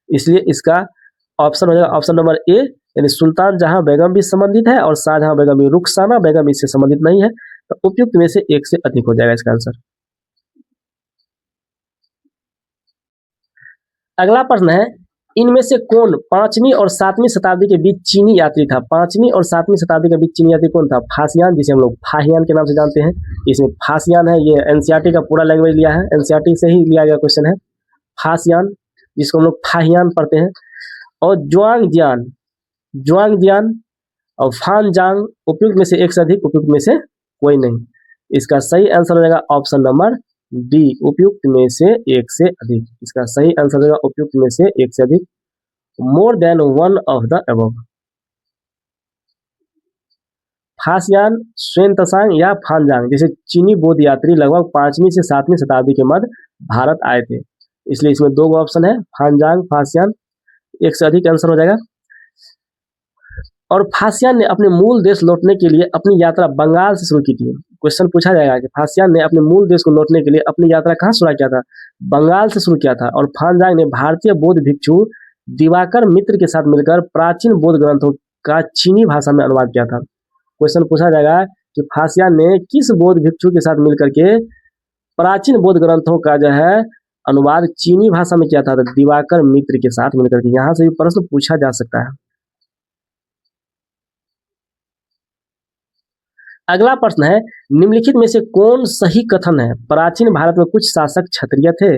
इसलिए इसका ऑप्शन हो जाएगा ऑप्शन नंबर ए, यानी सुल्तान जहां बेगम भी संबंधित है और शाहजहां बेगम भी। रुखसाना बेगम इससे संबंधित नहीं है, तो उपयुक्त में से एक से अधिक हो जाएगा इसका आंसर। अगला प्रश्न है, इनमें से कौन 5वीं और 7वीं शताब्दी के बीच चीनी यात्री था? 5वीं और 7वीं शताब्दी के बीच चीनी यात्री कौन था? फासियान, जिसे हम लोग फाहियान के नाम से जानते हैं। इसमें फासियान है, ये एनसीईआरटी का पूरा लैंग्वेज लिया है, एनसीईआरटी से ही लिया गया क्वेश्चन है। फासियान, जिसको हम लोग फाहियान पढ़ते हैं। और जुआंगजियान और फानजांग, उपयुक्त में से एक से अधिक, उपयुक्त में से कोई नहीं। इसका सही आंसर हो जाएगा ऑप्शन नंबर डी, उपयुक्त में से एक से अधिक। इसका सही आंसर होगा उपयुक्त में से एक से अधिक, more than one of the above. Faxian, Xuanzang या फानजांग जैसे चीनी बौद्ध यात्री लगभग 5वीं से 7वीं शताब्दी के मध्य भारत आए थे। इसलिए इसमें दो ऑप्शन है, फानजांग, फासियान, एक से अधिक आंसर हो जाएगा। और फासियान ने अपने मूल देश लौटने के लिए अपनी यात्रा बंगाल से शुरू की थी। क्वेश्चन पूछा जाएगा कि फासियान ने अपने मूल देश को लौटने के लिए अपनी यात्रा कहाँ शुरू किया था? बंगाल से शुरू किया था। और फानजांग ने भारतीय बौद्ध भिक्षु दिवाकर मित्र के साथ मिलकर प्राचीन बौद्ध ग्रंथों का चीनी भाषा में अनुवाद किया था। क्वेश्चन पूछा जाएगा कि फासियान ने किस बौद्ध भिक्षु के साथ मिलकर के प्राचीन बौद्ध ग्रंथों का जो है अनुवाद चीनी भाषा में किया था? तो दिवाकर मित्र के साथ मिलकर के। यहाँ से भी प्रश्न पूछा जा सकता है। अगला प्रश्न है, निम्नलिखित में से कौन सही कथन है? प्राचीन भारत में कुछ शासक क्षत्रिय थे,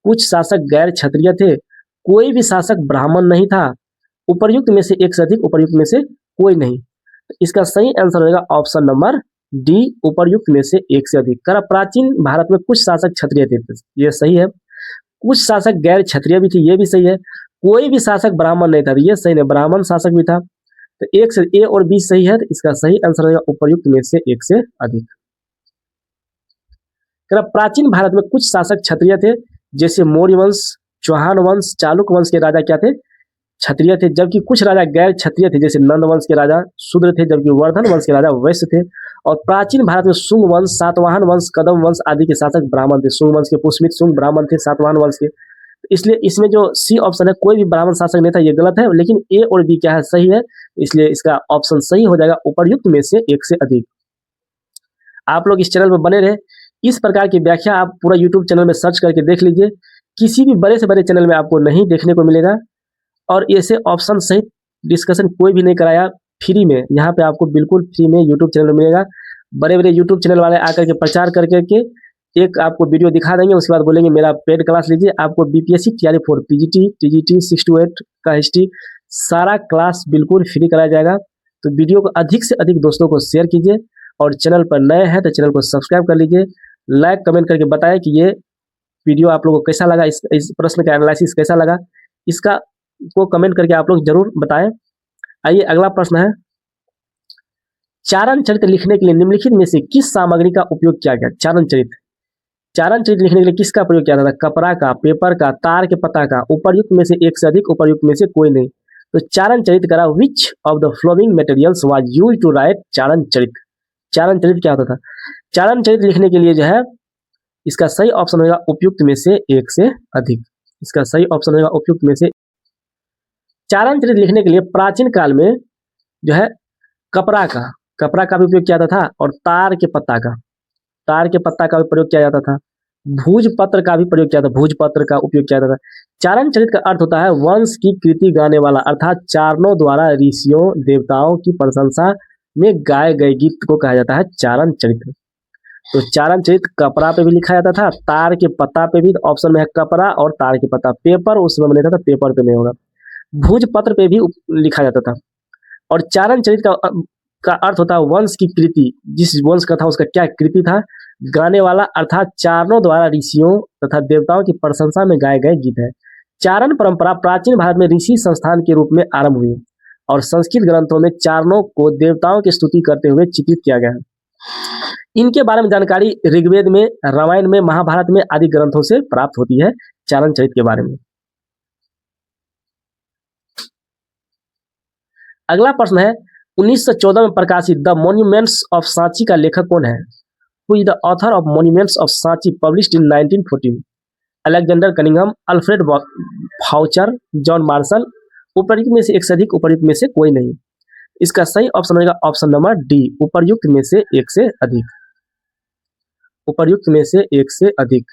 कुछ शासक गैर क्षत्रिय थे, कोई भी शासक ब्राह्मण नहीं था, उपर्युक्त में से एक से अधिक, उपर्युक्त में से कोई नहीं। इसका सही आंसर होगा ऑप्शन नंबर डी, उपर्युक्त में से एक से अधिक। करा प्राचीन भारत में कुछ शासक क्षत्रिय थे, ये सही है। कुछ शासक गैर क्षत्रिय भी थे, ये भी सही है। कोई भी शासक ब्राह्मण नहीं था, ये सही नहीं, ब्राह्मण शासक भी था। तो एक से ए और बी सही है, तो इसका सही आंसर होगा उपर्युक्त में से एक से अधिक। प्राचीन भारत में कुछ शासक क्षत्रिय थे, जैसे मौर्य वंश, चौहान वंश, चालुक्य वंश के राजा क्या थे? क्षत्रिय थे। जबकि कुछ राजा गैर क्षत्रिय थे, जैसे नंद वंश के राजा शूद्र थे, जबकि वर्धन वंश के राजा वैश्य थे। और प्राचीन भारत में शुंग वंश, सातवाहन वंश, कदम वंश आदि के शासक ब्राह्मण थे। शुंग वंश के पुष्मित शुंग ब्राह्मण थे, सातवाहन वंश के। इसलिए इसमें जो सी ऑप्शन है, कोई भी ब्राह्मण शासक नहीं था, ये गलत है। लेकिन ए और बी क्या है? सही है। इसलिए इसका ऑप्शन सही हो जाएगा उपर्युक्त में से एक से अधिक। आप लोग इस चैनल में बने रहे, इस प्रकार की व्याख्या आप पूरा यूट्यूब चैनल में सर्च करके देख लीजिए। किसी भी बड़े से बड़े चैनल में आपको नहीं देखने को मिलेगा। और ऐसे ऑप्शन सहित डिस्कशन कोई भी नहीं कराया फ्री में, यहाँ पे आपको बिल्कुल फ्री में यूट्यूब चैनल मिलेगा। बड़े बड़े यूट्यूब चैनल वाले आकर के प्रचार करके एक आपको वीडियो दिखा देंगे, उसके बाद बोलेंगे मेरा पेड क्लास लीजिए। आपको बीपीएससी तैयारी 4 पीजीटी, टीजीटी 6 to 8 का हिस्ट्री सारा क्लास बिल्कुल फ्री कराया जाएगा। तो वीडियो को अधिक से अधिक दोस्तों को शेयर कीजिए और चैनल पर नए हैं तो चैनल को सब्सक्राइब कर लीजिए। लाइक कमेंट करके बताएं कि ये वीडियो आप लोगों को कैसा लगा, इस प्रश्न का एनालिसिस कैसा लगा, इसका को कमेंट करके आप लोग जरूर बताएं। आइए अगला प्रश्न है, चारण चरित्र लिखने के लिए निम्नलिखित में से किस सामग्री का उपयोग किया गया? चारण चारण चरित्र लिखने के लिए किसका प्रयोग किया जाता था? कपड़ा का, पेपर का, तार के पत्ता का, उपर्युक्त में से एक से अधिक, उपर्युक्त में से कोई नहीं। तो चारण चरित्र करा which of the following materials was used to write चारण चरित्र। चारण चरित्र क्या होता था? चारण चरित्र लिखने के लिए जो है इसका सही ऑप्शन होगा उपयुक्त में से एक से अधिक। इसका सही ऑप्शन होगा उपयुक्त में से। चारण चरित्र लिखने के लिए प्राचीन काल में जो है कपड़ा का भी उपयोग किया जाता था और तार के पत्ता का भी प्रयोग किया जाता था। भूजपत्र का भी प्रयोग किया था, भूजपत्र का उपयोग किया जाता था। चारण चरित्र का अर्थ होता है वंश की कृति गाने वाला, अर्थात चारणों द्वारा ऋषियों देवताओं की प्रशंसा में गाए गए गीत को कहा जाता है चारण चरित्र। तो चारण चरित्र कपड़ा पे भी लिखा जाता था, तार के पत्ता पे भी, ऑप्शन में है कपड़ा और तार के पत्ता। पेपर उस समय लिखा था, पेपर पे नहीं होगा। भूजपत्र पे भी लिखा जाता था। और चारण चरित्र का अर्थ होता है वंश की कृति, जिस वंश का था उसका क्या कृति था, गाने वाला, अर्थात चारणों द्वारा ऋषियों तथा देवताओं की प्रशंसा में गाए गए गीत है। चारण परंपरा प्राचीन भारत में ऋषि संस्थान के रूप में आरंभ हुई और संस्कृत ग्रंथों में चारणों को देवताओं की स्तुति करते हुए चित्रित किया गया है। इनके बारे में जानकारी ऋग्वेद में, रामायण में, महाभारत में आदि ग्रंथों से प्राप्त होती है चारण चरित्र के बारे में। अगला प्रश्न है 1914 में प्रकाशित द मॉन्यूमेंट्स ऑफ सांची का लेखक कौन है? Who is the author of monuments of Sanchi published in 1914? Alexander Cunningham, Alfred Foucher, John Marshall, उपर्युक्त में से एक से अधिक, उपर्युक्त में से कोई नहीं। इसका सही ऑप्शन होगा ऑप्शन नंबर डी, उपर्युक्त में से एक से अधिक। उपर्युक्त में से एक से अधिक।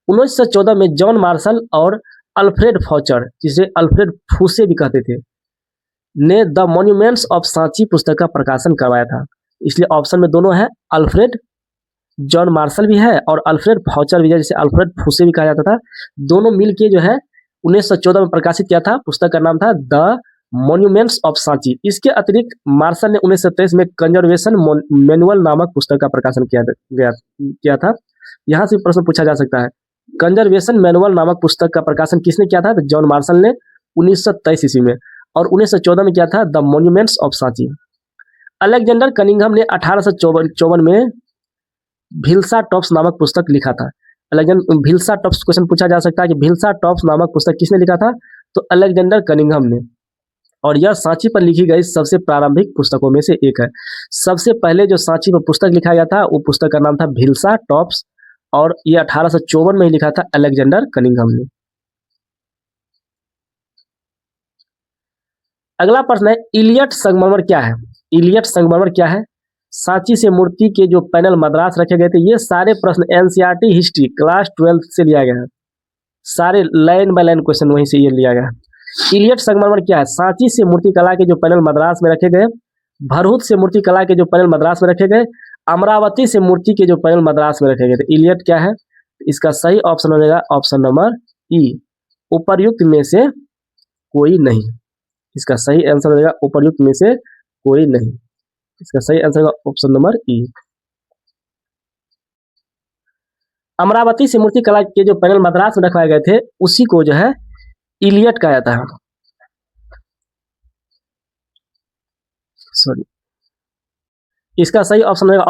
1914 में जॉन मार्शल और अल्फ्रेड फाउचर, जिसे अल्फ्रेड फूसे भी कहते थे, ने द मॉन्यूमेंट्स ऑफ सांची पुस्तक का प्रकाशन करवाया था। इसलिए ऑप्शन में दोनों है, अल्फ्रेड, जॉन मार्शल भी है और अल्फ्रेड फाउचर भी है, जिसे अल्फ्रेड फूसे भी कहा जाता था। दोनों मिलके जो है 1914 में प्रकाशित किया था। पुस्तक का नाम था द मॉन्यूमेंट्स ऑफ सांची। इसके अतिरिक्त मार्शल ने 1923 में कंजर्वेशन मैनुअल नामक पुस्तक का प्रकाशन किया था। यहाँ से प्रश्न पूछा जा सकता है, कंजर्वेशन मैनुअल नामक पुस्तक का प्रकाशन किसने किया था? तो जॉन मार्शल ने 1923 ईस्वी में, और 1914 में किया था the monuments of Sanchi. Alexander Cunningham ने 1854 में भिल्सा टॉप्स नामक पुस्तक लिखा था। भिल्सा टॉप्स क्वेश्चन पूछा जा सकता है कि भिल्सा टॉप्स नामक पुस्तक किसने लिखा था? तो अलेक्जेंडर कनिंघम ने, और यह सांची पर लिखी गई सबसे प्रारंभिक पुस्तकों में से एक है। सबसे पहले जो सांची पर पुस्तक लिखा गया था वो पुस्तक का नाम था भिल्सा टॉप्स, और ये 1854 में ही लिखा था अलेक्जेंडर कनिंघम ने। अगला प्रश्न है इलियट संगमरमर क्या है? इलियट संगमरमर क्या है? सांची से मूर्ति के जो पैनल मद्रास रखे गए थे, ये सारे प्रश्न एनसीईआरटी हिस्ट्री क्लास 12 से लिया गया है। सारे लाइन बाय लाइन क्वेश्चन वहीं से ये लिया गया है। इलियट संगमरमर क्या है? सांची से मूर्ति कला के जो पैनल मद्रास में रखे गए, भरहुत से मूर्ति कला के जो पैनल मद्रास में रखे गए, अमरावती से मूर्ति के जो पैनल मद्रास में रखे गए थे। इलियट क्या है? इसका सही ऑप्शन हो जाएगा ऑप्शन नंबर ई, उपर्युक्त में से कोई नहीं। इसका सही आंसर हो जाएगा उपर्युक्त में से कोई नहीं। इसका सही आंसर होगा ऑप्शन नंबर ई। अमरावती से मूर्ति कला के जो पैनल मद्रास में रखवाए गए थे उसी को जो है इलियट कहा जाता है। सॉरी, इसका सही ऑप्शन होगा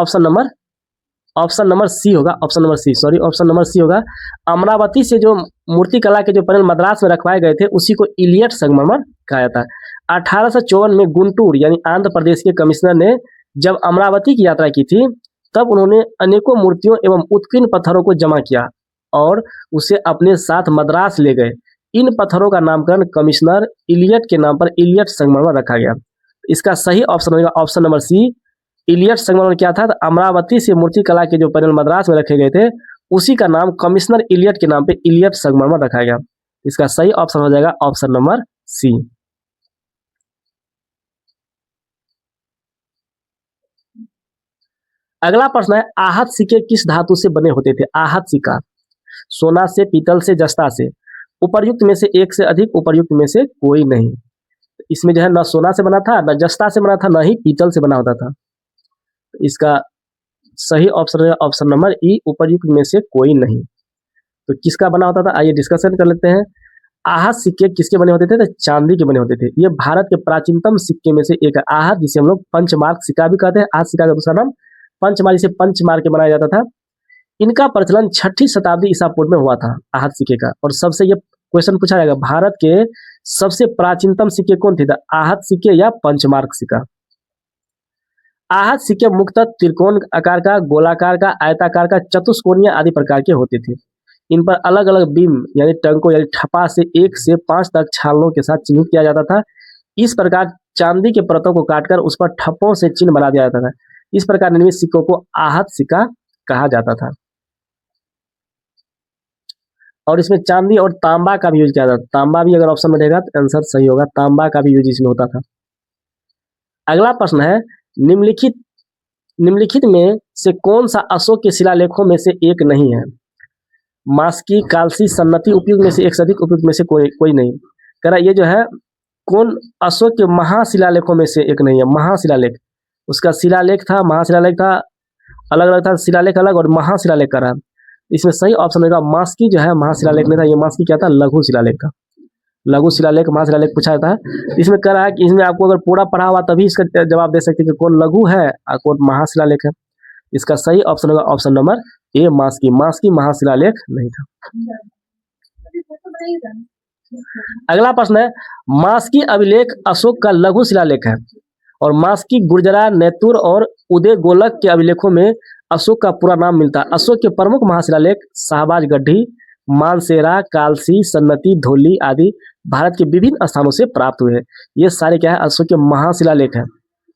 ऑप्शन नंबर सी होगा। Option number C, sorry, option number C होगा। अमरावती से जो मूर्ति कला के जो पैनल मद्रास में रखवाए गए थे उसी को इलियट संगमरमर कहा जाता है। 1854 में गुंटूर यानी आंध्र प्रदेश के कमिश्नर ने जब अमरावती की यात्रा की थी तब उन्होंने अनेकों मूर्तियों एवं उत्कीर्ण पत्थरों को जमा किया और उसे अपने साथ मद्रास ले गए। इन पत्थरों का नामकरण कमिश्नर इलियट के नाम पर इलियट संगमरमर रखा गया। इसका सही ऑप्शन होगा ऑप्शन नंबर सी। इलियट संगमरमर क्या था? अमरावती से मूर्ति कला के जो पैनल मद्रास में रखे गए थे उसी का नाम कमिश्नर इलियट के नाम पे इलियट संगमरमर रखा गया। इसका सही ऑप्शन हो जाएगा ऑप्शन नंबर सी। अगला प्रश्न है आहत सिक्के किस धातु से बने होते थे? आहत सिक्का सोना से, पीतल से, जस्ता से। उपर्युक्त में से एक से अधिक, उपर्युक्त में से कोई नहीं। इसमें जो है न सोना से बना था, न जस्ता से बना था, न ही पीतल से बना होता था। इसका सही ऑप्शन है ऑप्शन नंबर ई, उपर्युक्त में से कोई नहीं। तो किसका बना होता था? आइए डिस्कशन कर लेते हैं। आहत सिक्के किसके बने होते थे? तो चांदी के बने होते थे। ये भारत के प्राचीनतम सिक्के में से एक है आहत, जिसे हम लोग पंचमार्क सिक्का भी कहते हैं। आहत सिक्का का दूसरा नाम पंचमारी से पंच मार के बनाया जाता था। इनका प्रचलन 6ठी शताब्दी ईसा पूर्व में हुआ था आहत सिक्के का। और सबसे ये क्वेश्चन पूछा जाएगा, भारत के सबसे प्राचीनतम सिक्के कौन थे, आहत सिक्के या पंचमार्क सिक्का। आहत सिक्के मुख्यतः त्रिकोण आकार का, गोलाकार का, आयताकार का, चतुष्कोणीय आदि प्रकार के होते थे। इन पर अलग अलग बीम यानी टंकों यानी ठप्पा से 1 से 5 तक छालों के साथ चिन्हित किया जाता था। इस प्रकार चांदी के परतों को काटकर उस पर ठप्पों से चिन्ह बना दिया जाता था। इस प्रकार निर्मित सिक्कों को आहत सिक्का कहा जाता था। और इसमें चांदी और तांबा का भी यूज किया जाता था। तांबा भी अगर ऑप्शन में रहेगा तो आंसर सही होगा, तांबा का भी यूज इसमें होता था। अगला प्रश्न है, निम्नलिखित में से कौन सा अशोक के शिलालेखों में से एक नहीं है। मास्की, कालसी, सन्नति उपयुक्त में से एक से अधिक, उपयुक्त में से कोई नहीं। कह रहा ये जो है कौन अशोक के महाशिलालेखों में से एक नहीं है। महाशिलालेख, उसका शिलालेख था, महाशिलालेख था, अलग अलग था, शिलालेख अलग और महाशिलालेख का रहा। इसमें सही ऑप्शन होगा मास्की जो है महाशिलालेख में था। ये मास्की क्या था, लघु शिलालेख था। लघु शिलालेख महाशिलालेख पूछा जाता है। इसमें कह रहा है कि इसमें आपको अगर पूरा पढ़ा हुआ तभी इसका जवाब दे सकते हैं कि कौन लघु है और कौन महाशिलालेख है। इसका सही ऑप्शन होगा ऑप्शन नंबर ए मास्की। मास्की महाशिलालेख नहीं था। अगला प्रश्न है, मास्की अभिलेख अशोक का लघु शिलालेख है और मास्की गुर्जरा, नेतुर और उदय गोलक के अभिलेखों में अशोक का पूरा नाम मिलता है। अशोक के प्रमुख महाशिलालेख शाहबाज गढ़ी, मानसेरा, कालसी, सन्नति, धौली आदि भारत के विभिन्न स्थानों से प्राप्त हुए हैं। ये सारे क्या है, अशोक के महाशिलालेख है।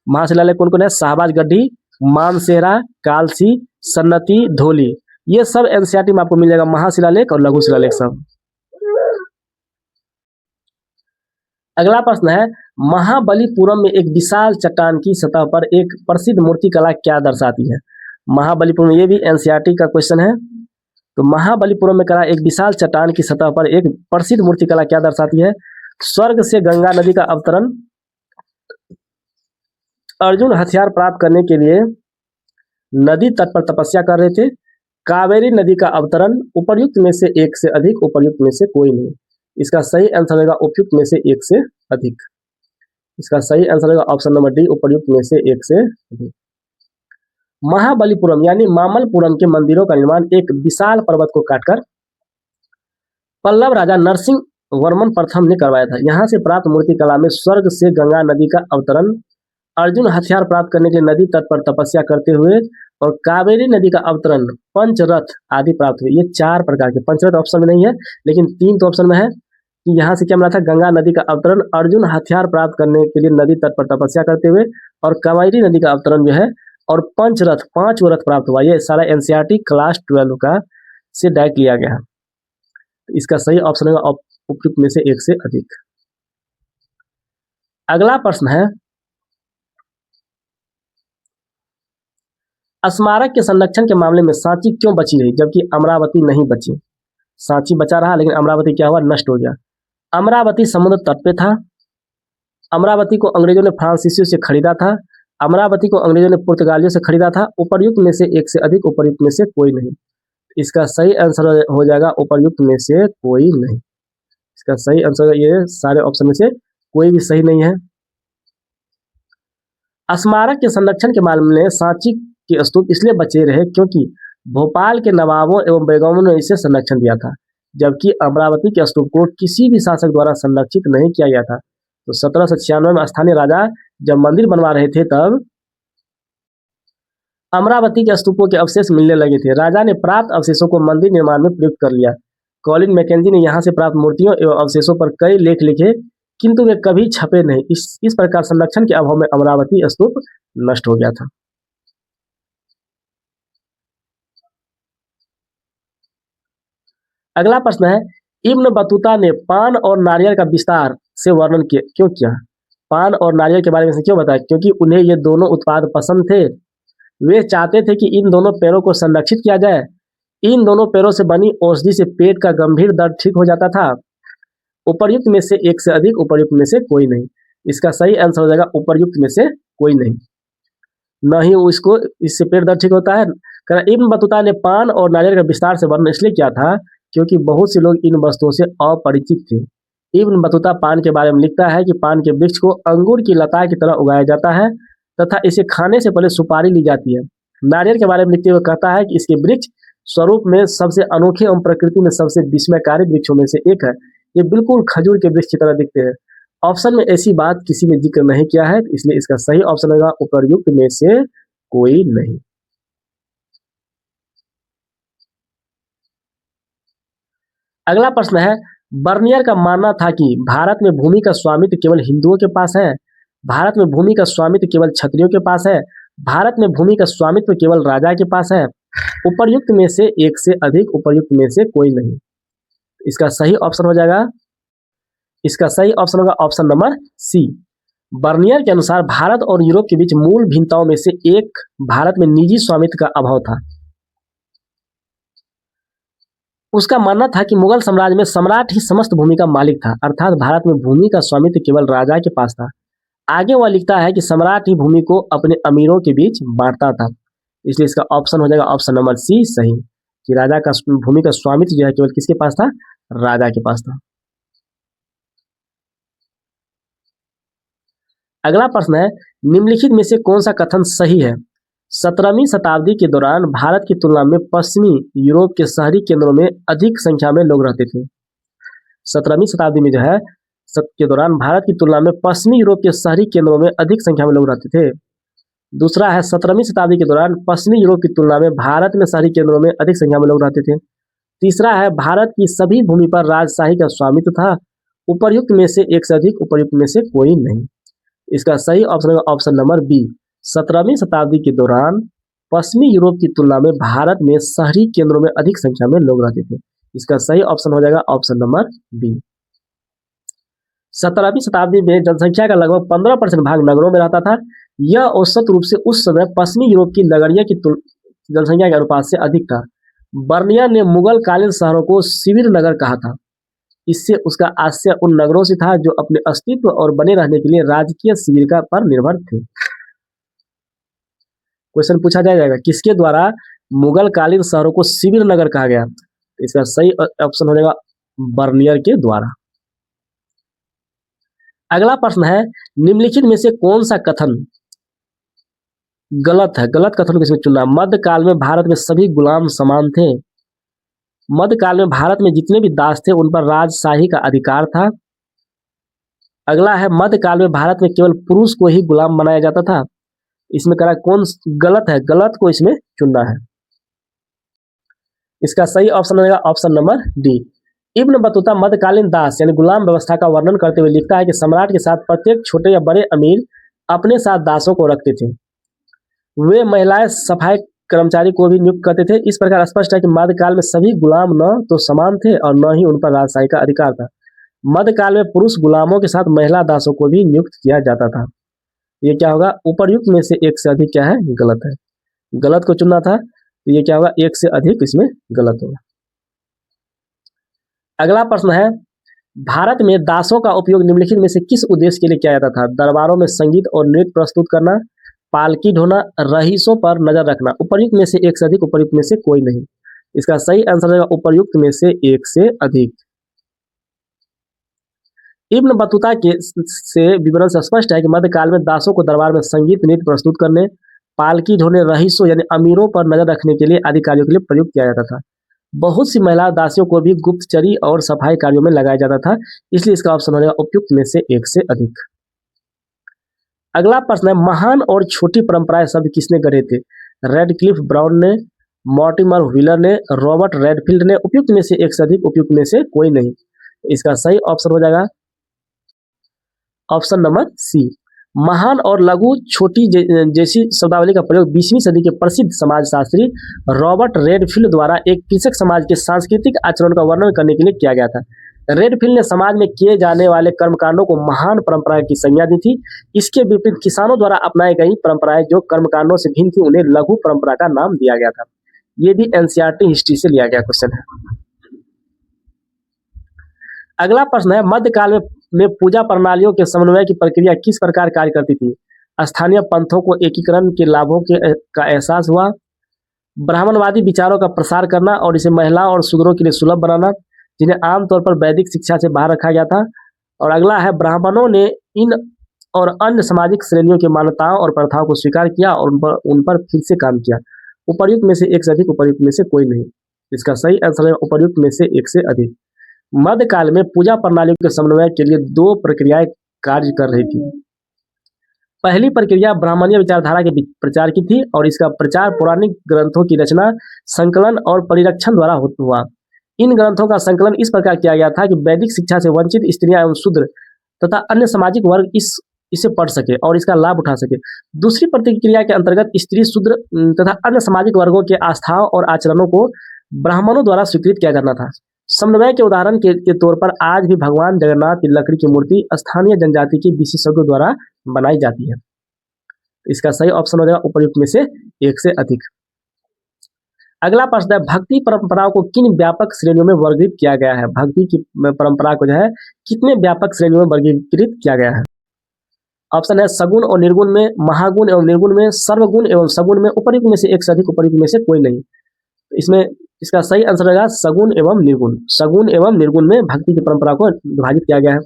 महाशिलालेख कौन कौन है, शाहबाज गढ़ी, मानसेरा, कालसी, सन्नति, धौली। ये सब एनसीईआरटी में आपको मिल जाएगा, महाशिलालेख और लघु शिलालेख सब। अगला प्रश्न है, महाबलीपुरम में एक विशाल चट्टान की सतह पर एक प्रसिद्ध मूर्तिकला क्या दर्शाती है। महाबलीपुरम, ये भी एनसीईआरटी का क्वेश्चन है। तो महाबलीपुरम में करा एक विशाल चट्टान की सतह पर एक प्रसिद्ध मूर्तिकला क्या दर्शाती है। स्वर्ग से गंगा नदी का अवतरण, अर्जुन हथियार प्राप्त करने के लिए नदी तट पर तपस्या कर रहे थे, कावेरी नदी का अवतरण, उपर्युक्त में से एक से अधिक, उपर्युक्त में से कोई नहीं। इसका सही आंसर होगा उपयुक्त में से एक से अधिक। इसका सही आंसर होगा ऑप्शन नंबर डी, उपर्युक्त में से एक से अधिक। महाबलीपुरम यानी मामल्लपुरम के मंदिरों का निर्माण एक विशाल पर्वत को काटकर पल्लव राजा नरसिंह वर्मन प्रथम ने करवाया था। यहाँ से प्राप्त मूर्तिकला में स्वर्ग से गंगा नदी का अवतरण, अर्जुन हथियार प्राप्त करने के लिए नदी तट पर तपस्या करते हुए और कावेरी नदी का अवतरण, पंचरथ आदि प्राप्त हुए। ये 4 प्रकार के, पंचरथ ऑप्शन में नहीं है लेकिन 3 तो ऑप्शन में है कि यहाँ से क्या मिला था, गंगा नदी का अवतरण, अर्जुन हथियार प्राप्त करने के लिए नदी तट पर तपस्या करते हुए और कावेरी नदी का अवतरण जो है और पंचरथ, 5 रथ प्राप्त हुआ। ये सारा एनसीईआरटी क्लास 12 का से डायरेक्ट लिया गया है। इसका सही ऑप्शन होगा उपयुक्त में से एक से अधिक। अगला प्रश्न है, स्मारक के संरक्षण के मामले में सांची क्यों बची रही जबकि अमरावती नहीं बची। सांची बचा रहा लेकिन अमरावती क्या हुआ, नष्ट हो गया। अमरावती समुद्र तट पे था, अमरावती को अंग्रेजों ने फ्रांसीसियों से खरीदा था, अमरावती को अंग्रेजों ने पुर्तगालियों से खरीदा था, उपर्युक्त में से एक से अधिक, उपर्युक्त में से कोई नहीं। इसका सही आंसर हो जाएगा उपर्युक्त में से कोई नहीं। इसका सही आंसर, ये सारे ऑप्शन में से कोई भी सही नहीं है। स्मारक के संरक्षण के मामले में सांची के स्तूप इसलिए बचे रहे क्योंकि भोपाल के नवाबों एवं बेगमों ने इसे संरक्षण दिया था, जबकि अमरावती के स्तूप को किसी भी शासक द्वारा संरक्षित नहीं किया गया था। तो 1796 में स्थानीय राजा जब मंदिर बनवा रहे थे तब अमरावती के स्तूपों के अवशेष मिलने लगे थे। राजा ने प्राप्त अवशेषों को मंदिर निर्माण में प्रयुक्त कर लिया। कॉलिन मैकेंजी ने यहाँ से प्राप्त मूर्तियों एवं अवशेषों पर कई लेख लिखे किंतु वे कभी छपे नहीं। इस प्रकार संरक्षण के अभाव में अमरावती स्तूप नष्ट हो गया था। अगला प्रश्न है, इब्न बतूता ने पान और नारियल का विस्तार से वर्णन क्यों किया। पान और नारियल के बारे में से क्यों बताया, क्योंकि उन्हें ये दोनों उत्पाद पसंद थे। वे चाहते थे कि इन दोनों पेड़ों को संरक्षित किया जाए। इन दोनों पेड़ों से बनी औषधि से पेट का गंभीर दर्द ठीक हो जाता था। उपर्युक्त में से एक से अधिक, उपर्युक्त में से कोई नहीं। इसका सही आंसर हो जाएगा उपर्युक्त में से कोई नहीं। न ही उसको इससे पेट दर्द ठीक होता है। इब्न बतूता ने पान और नारियल का विस्तार से वर्णन इसलिए किया था क्योंकि बहुत से लोग इन वस्तुओं से अपरिचित थे। इब्न बतूता पान के बारे में लिखता है कि पान के वृक्ष को अंगूर की लता की तरह उगाया जाता है तथा इसे खाने से पहले सुपारी ली जाती है। नारियल के बारे में लिखते हुए कहता है कि इसके वृक्ष स्वरूप में सबसे अनोखे एवं प्रकृति में सबसे विस्मयकारी वृक्षों में से एक है। ये बिल्कुल खजूर के वृक्ष की तरह दिखते हैं। ऑप्शन में ऐसी बात किसी ने जिक्र नहीं किया है, इसलिए इसका सही ऑप्शन होगा उपर्युक्त में से कोई नहीं। अगला प्रश्न है, बर्नियर का मानना था कि भारत में भूमि का स्वामित्व केवल हिंदुओं के पास है, भारत में भूमि का स्वामित्व केवल क्षत्रियों के पास है, भारत में भूमि का स्वामित्व केवल राजा के पास है, उपर्युक्त में से एक से अधिक, उपर्युक्त में से कोई नहीं। इसका सही ऑप्शन हो जाएगा, इसका सही ऑप्शन होगा ऑप्शन नंबर सी। बर्नियर के अनुसार भारत और यूरोप के बीच मूल भिन्नताओं में से एक भारत में निजी स्वामित्व का अभाव था। उसका मानना था कि मुगल साम्राज्य में सम्राट ही समस्त भूमि का मालिक था, अर्थात भारत में भूमि का स्वामित्व केवल राजा के पास था। आगे वह लिखता है कि सम्राट ही भूमि को अपने अमीरों के बीच बांटता था, इसलिए इसका ऑप्शन हो जाएगा ऑप्शन नंबर सी सही, कि राजा का भूमि का स्वामित्व जो है केवल किसके पास था, राजा के पास था। अगला प्रश्न है, निम्नलिखित में से कौन सा कथन सही है? 17वीं शताब्दी के दौरान भारत की तुलना में पश्चिमी यूरोप के शहरी केंद्रों में अधिक संख्या में लोग रहते थे। 17वीं शताब्दी में जो है के दौरान भारत की तुलना में पश्चिमी यूरोप के शहरी केंद्रों में अधिक संख्या में लोग रहते थे। दूसरा है, 17वीं शताब्दी के दौरान पश्चिमी यूरोप की तुलना में भारत में शहरी केंद्रों में अधिक संख्या में लोग रहते थे। तीसरा है, भारत की सभी भूमि पर राजशाही का स्वामित्व था। उपर्युक्त में से एक से अधिक, उपर्युक्त में से कोई नहीं। इसका सही ऑप्शन है ऑप्शन नंबर बी। 17वीं शताब्दी के दौरान पश्चिमी यूरोप की तुलना में भारत में शहरी केंद्रों में अधिक संख्या में लोग रहते थे। इसका सही ऑप्शन हो जाएगा ऑप्शन नंबर बी। 17वीं शताब्दी में जनसंख्या का लगभग 15% भाग नगरों में रहता था। यह औसत रूप से उस समय पश्चिमी यूरोप की नगरीय की जनसंख्या के अनुपात से अधिक था। बर्नियर ने मुगल कालीन शहरों को शिविर नगर कहा था। इससे उसका आशय उन नगरों से था जो अपने अस्तित्व और बने रहने के लिए राजकीय शिविर पर निर्भर थे। क्वेश्चन पूछा जाएगा किसके द्वारा मुगल कालीन शहरों को शिविर नगर कहा गया? इसका सही ऑप्शन हो जाएगा बर्नियर के द्वारा। अगला प्रश्न है, निम्नलिखित में से कौन सा कथन गलत है? गलत कथन किसमें चुनना? मध्यकाल में भारत में सभी गुलाम समान थे। मध्यकाल में भारत में जितने भी दास थे उन पर राजशाही का अधिकार था। अगला है, मध्यकाल में भारत में केवल पुरुष को ही गुलाम बनाया जाता था। इसमें करा कौन गलत है? गलत को इसमें चुनना है। इसका सही ऑप्शन रहेगा option number D. Ibn Battuta मध्यकालीन दास यानी गुलाम व्यवस्था का वर्णन करते हुए लिखता है कि सम्राट के साथ प्रत्येक छोटे या बड़े अमीर अपने साथ दासों को रखते थे। वे महिलाएं सफाई कर्मचारी को भी नियुक्त करते थे। इस प्रकार स्पष्ट है कि मध्यकाल में सभी गुलाम न तो समान थे और न ही उन पर राजशाही का अधिकार था। मध्यकाल में पुरुष गुलामों के साथ महिला दासों को भी नियुक्त किया जाता था। ये क्या होगा? उपर्युक्त में से एक से अधिक क्या है? गलत है। गलत को चुनना था तो ये क्या होगा? एक से अधिक इसमें गलत होगा। अगला प्रश्न है, भारत में दासों का उपयोग निम्नलिखित में से किस उद्देश्य के लिए किया जाता था? दरबारों में संगीत और नृत्य प्रस्तुत करना, पालकी ढोना, रईसों पर नजर रखना। उपर्युक्त में से एक से अधिक, उपर्युक्त में से कोई नहीं। इसका सही आंसर रहेगा उपर्युक्त में से एक से अधिक। इब्न बतूता के से विवरण से स्पष्ट है कि मध्यकाल में दासों को दरबार में संगीत नृत्य प्रस्तुत करने, पालकी ढोने, रईसों यानी अमीरों पर नजर रखने के लिए आदि कार्यों के लिए प्रयुक्त किया जाता था। बहुत सी महिला दासियों को भी गुप्तचरी और सफाई कार्यों में लगाया जाता था। इसलिए इसका ऑप्शन हो जाएगा उपयुक्त में से एक से अधिक। अगला प्रश्न है, महान और छोटी परंपराएं शब्द किसने गढ़े थे? रेडक्लिफ ब्राउन ने, मॉर्टिमर व्हीलर ने, रॉबर्ट रेडफील्ड ने। उपयुक्त में से एक से अधिक, उपयुक्त में से कोई नहीं। इसका सही ऑप्शन हो जाएगा ऑप्शन नंबर सी। महान और लघु छोटी जैसी शब्दावली का प्रयोग 20वीं सदी के प्रसिद्ध समाजशास्त्री रॉबर्ट रेडफील्ड द्वारा एक कृषक समाज के सांस्कृतिक आचरण का वर्णन करने के लिए किया गया था। रेडफील्ड ने समाज में किए जाने वाले कर्मकांडों को महान परंपरा की संज्ञा दी थी। इसके विपरीत किसानों द्वारा अपनाई गई परंपराएं जो कर्मकांडों से भिन्न थी उन्हें लघु परंपरा का नाम दिया गया था। ये भी एनसीईआरटी हिस्ट्री से लिया गया क्वेश्चन है। अगला प्रश्न है, मध्यकाल में पूजा प्रणालियों के समन्वय की प्रक्रिया किस प्रकार कार्य करती थी? स्थानीय पंथों को एकीकरण के लाभों का एहसास हुआ, ब्राह्मणवादी विचारों का प्रसार करना और इसे महिलाओं और शूद्रों के लिए सुलभ बनाना जिन्हें आमतौर पर वैदिक शिक्षा से बाहर रखा गया था। और अगला है, ब्राह्मणों ने इन और अन्य सामाजिक श्रेणियों की मान्यताओं और प्रथाओं को स्वीकार किया और उन पर फिर से काम किया। उपर्युक्त में से एक से अधिक, उपर्युक्त में से कोई नहीं। इसका सही आंसर है उपर्युक्त में से एक से अधिक। मध्यकाल में पूजा प्रणालियों के समन्वय के लिए दो प्रक्रियाएं कार्य कर रही थी। पहली प्रक्रिया ब्राह्मणीय विचारधारा के प्रचार की थी और इसका प्रचार पौराणिक ग्रंथों की रचना, संकलन और परिरक्षण द्वारा हुआ। इन ग्रंथों का संकलन इस प्रकार किया गया था कि वैदिक शिक्षा से वंचित स्त्रियां एवं शूद्र तथा अन्य सामाजिक वर्ग इसे पढ़ सके और इसका लाभ उठा सके। दूसरी प्रक्रिया के अंतर्गत स्त्री, शूद्र तथा अन्य सामाजिक वर्गों के आस्थाओं और आचरणों को ब्राह्मणों द्वारा स्वीकृत किया जाना था। समन्वय के उदाहरण के तौर पर आज भी भगवान जगन्नाथ की लकड़ी की मूर्ति स्थानीय जनजाति के विशेषज्ञों द्वारा बनाई जाती है। इसका सही ऑप्शन हो जाएगा उपर्युक्त में से एक से अधिक। अगला प्रश्न है, भक्ति परंपराओं को किन व्यापक श्रेणियों में वर्गीकृत किया गया है? भक्ति की परंपरा को जो है कितने व्यापक श्रेणियों में वर्गीकृत किया गया है? ऑप्शन है सगुण और निर्गुण में, महागुण एवं निर्गुण में, सर्वगुण एवं सगुण में, उपर्युक्त में से एक से अधिक, उपर्युक्त में से कोई नहीं। इसमें इसका सही आंसर रहेगा सगुण एवं निर्गुण। सगुण एवं निर्गुण में भक्ति की परंपरा को विभाजित किया गया है।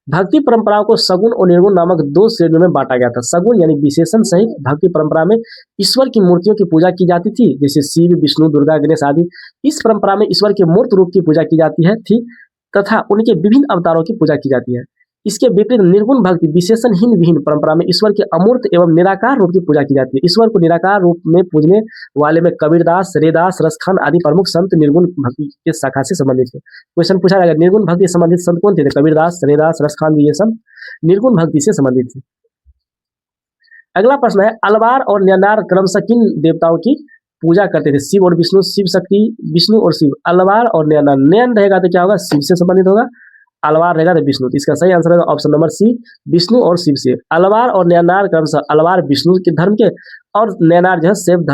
भक्ति परंपराओं को सगुण और निर्गुण नामक दो श्रेणियों में बांटा गया था। सगुण यानी विशेषण सहित भक्ति परंपरा में ईश्वर की मूर्तियों की पूजा की जाती थी, जैसे शिव, विष्णु, दुर्गा, गणेश आदि। इस परंपरा में ईश्वर के मूर्त रूप की पूजा की जाती थी तथा उनके विभिन्न अवतारों की पूजा की जाती है। इसके विपरीत निर्गुण भक्ति विशेषणहीन विहीन परंपरा में ईश्वर के अमूर्त एवं निराकार रूप की पूजा की जाती है। ईश्वर को निराकार रूप में पूजने वाले में कबीरदास, रेदास, रसखान आदि प्रमुख संत निर्गुण भक्ति के शाखा से संबंधित है। क्वेश्चन पूछा जाएगा निर्गुण भक्ति से संबंधित संत कौन थे? कबीरदास, रेदास, रसखान, ये सब निर्गुण भक्ति से संबंधित थे। अगला प्रश्न है, अलवार और न्यानार क्रमशः किन देवताओं की पूजा करते थे? शिव और विष्णु, शिव शक्ति, विष्णु और शिव। अलवार और न्यानार, नयन रहेगा तो क्या होगा? शिव से संबंधित होगा, अलवार रहेगा तो विष्णु। तो इसका सही आंसर रहेगा ऑप्शन नंबर सी, विष्णु और शिव से। अलवार और नयनार क्रमशः अलवार विष्णु के धर्म के और नयनार जो है शिव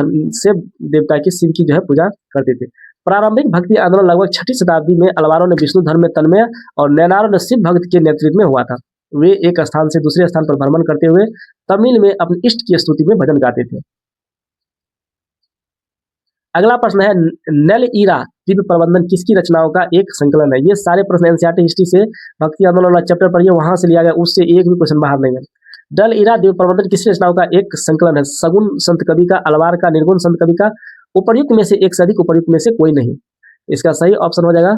देवता की, शिव की जो है पूजा करते थे। प्रारंभिक भक्ति आंदोलन लगभग 6वीं शताब्दी में अलवारों ने विष्णु धर्म में तन्मय और नयनारों ने शिव भक्त के नेतृत्व में हुआ था। वे एक स्थान से दूसरे स्थान पर भ्रमण करते हुए तमिल में अपनी इष्ट की स्तुति में भजन गाते थे। अगला प्रश्न है, नल ईरा दिव्य प्रबंधन किसकी रचनाओं का एक संकलन है? ये सारे प्रश्न एनसीईआरटी हिस्ट्री से भक्ति आंदोलन वाला चैप्टर पढ़िए, वहां से लिया गया, उससे एक भी क्वेश्चन बाहर नहीं है। नल ईरा दिव्य प्रबंधन किसकी रचनाओं का एक संकलन है? सगुण संत कवि का, अलवार का, निर्गुण संत कवि का, उपर्युक्त में से एक से अधिक, उपर्युक्त में से कोई नहीं। इसका सही ऑप्शन हो जाएगा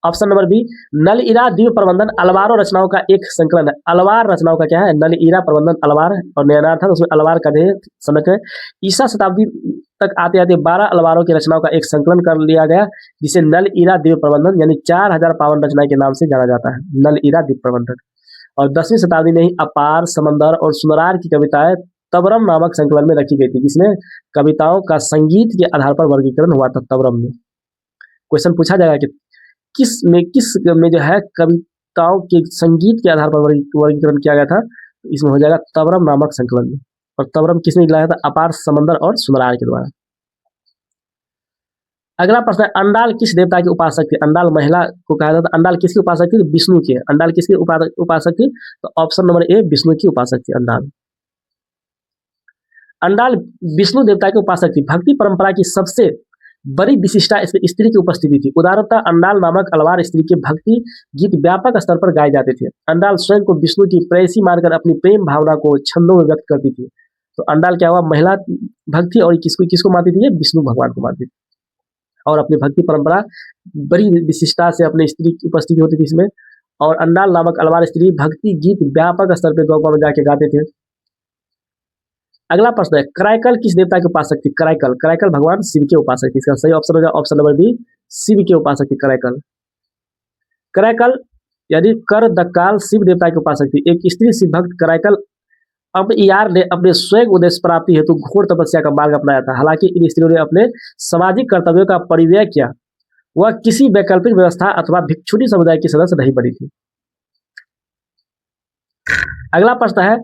ऑप्शन नंबर बी, नल ईरा दिव्य प्रबंधन अलवारों रचनाओं का एक संकलन है। अलवार रचनाओं का क्या है? नल ईरा प्रबंधन अलवार और नयनार था, उसमें अलवार का सनक है। ईसा शताब्दी तक आते आते 12 अलवारों की रचनाओं का एक संकलन कर लिया गया, जिसे नल ईरा दिव्य प्रबंधन यानी 4052 रचनाएं के नाम से जाना जाता है, नल ईरा दिव्य प्रबंधन। और 10वीं शताब्दी में ही अपार, समंदर और सुनरार की कविताएं तबरम नामक संकलन में रखी गई थी, जिसमें कविताओं का संगीत के आधार पर वर्गीकरण हुआ था तबरम में। क्वेश्चन पूछा जाएगा कि किस में जो है कविताओं के संगीत के आधार पर वर्गीकरण किया गया था? इसमें हो जाएगा तबरम नामक संकलन में। और तबरम किसने लाया था? अपार, समंदर और सुनरार के द्वारा। अगला प्रश्न है, अंडाल किस देवता की उपासक थी? अंडाल महिला को कहा जाता है। अंडाल किसकी उपासक थी? विष्णु की। अंडाल किसकी उपासक थी? तो ऑप्शन नंबर ए, विष्णु की उपासक थी अंडाल। अंडाल विष्णु देवता की उपासक थी। भक्ति परंपरा की सबसे बड़ी विशिष्टता इसमें स्त्री की उपस्थिति थी। उदाहरणतः अंडाल नामक अलवार स्त्री के भक्ति गीत व्यापक स्तर पर गाए जाते थे। अंडाल स्वयं को विष्णु की प्रेयसी मानकर अपनी प्रेम भावना को छंदों में व्यक्त करती थी। तो अंडाल क्या हुआ? महिला भक्ति, और किसको मानती थी? विष्णु भगवान को मानती थी। और अपनी भक्ति परंपरा बड़ी विशिष्टता से अपने स्त्री की उपस्थिति होती थी इसमें। और अंडाल नामक अलवार स्त्री भक्ति गीत व्यापक स्तर पर गाँव में जाके गाते थे। अगला प्रश्न है, कराइकल किस देवता के उपासक थी? कराइकल भगवान शिव के उपासक थी। इसका सही ऑप्शन होगा ऑप्शन नंबर बी, शिव के उपासक थी कराइकल यानी कर दक्काल शिव देवता के उपासक थी। एक स्त्री शिव भक्त कराइकल अब यार ने अपने स्वयं उद्देश्य प्राप्ति हेतु घोर तपस्या का मार्ग अपनाया था। हालांकि इन स्त्रियों ने अपने सामाजिक कर्तव्यों का परिव्यय किया, वह किसी वैकल्पिक व्यवस्था अथवा भिक्षुणी समुदाय की सदस्य नहीं बनी थी। अगला प्रश्न है,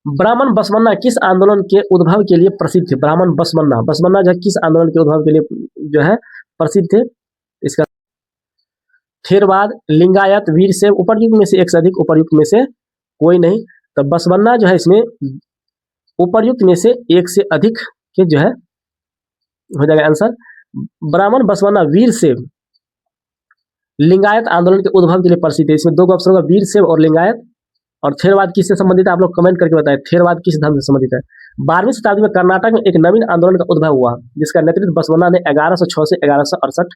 ब्राह्मण बसवन्ना किस आंदोलन के उद्भव के लिए प्रसिद्ध थे? ब्राह्मण बसवन्ना जो है किस आंदोलन के उद्भव के लिए जो है प्रसिद्ध थे? इसका थेरवाद, लिंगायत, वीरशैव, उपर्युक्त में से एक से अधिक, उपर्युक्त में से कोई नहीं। तो बसवन्ना जो है इसमें उपर्युक्त में से एक से अधिक के जो है हो जाएगा आंसर। ब्राह्मण बसवन्ना वीरशैव लिंगायत आंदोलन के उद्भव के लिए प्रसिद्ध है। इसमें दो ऑप्शन होगा, वीरशैव और लिंगायत। और थेरवाद किससे संबंधित है, आप लोग कमेंट करके बताएं, थेरवाद किस धर्म से संबंधित है। 12वीं शताब्दी में कर्नाटक में एक नवीन आंदोलन का उद्भव हुआ, जिसका नेतृत्व बसवन्ना ने 1106 से 1168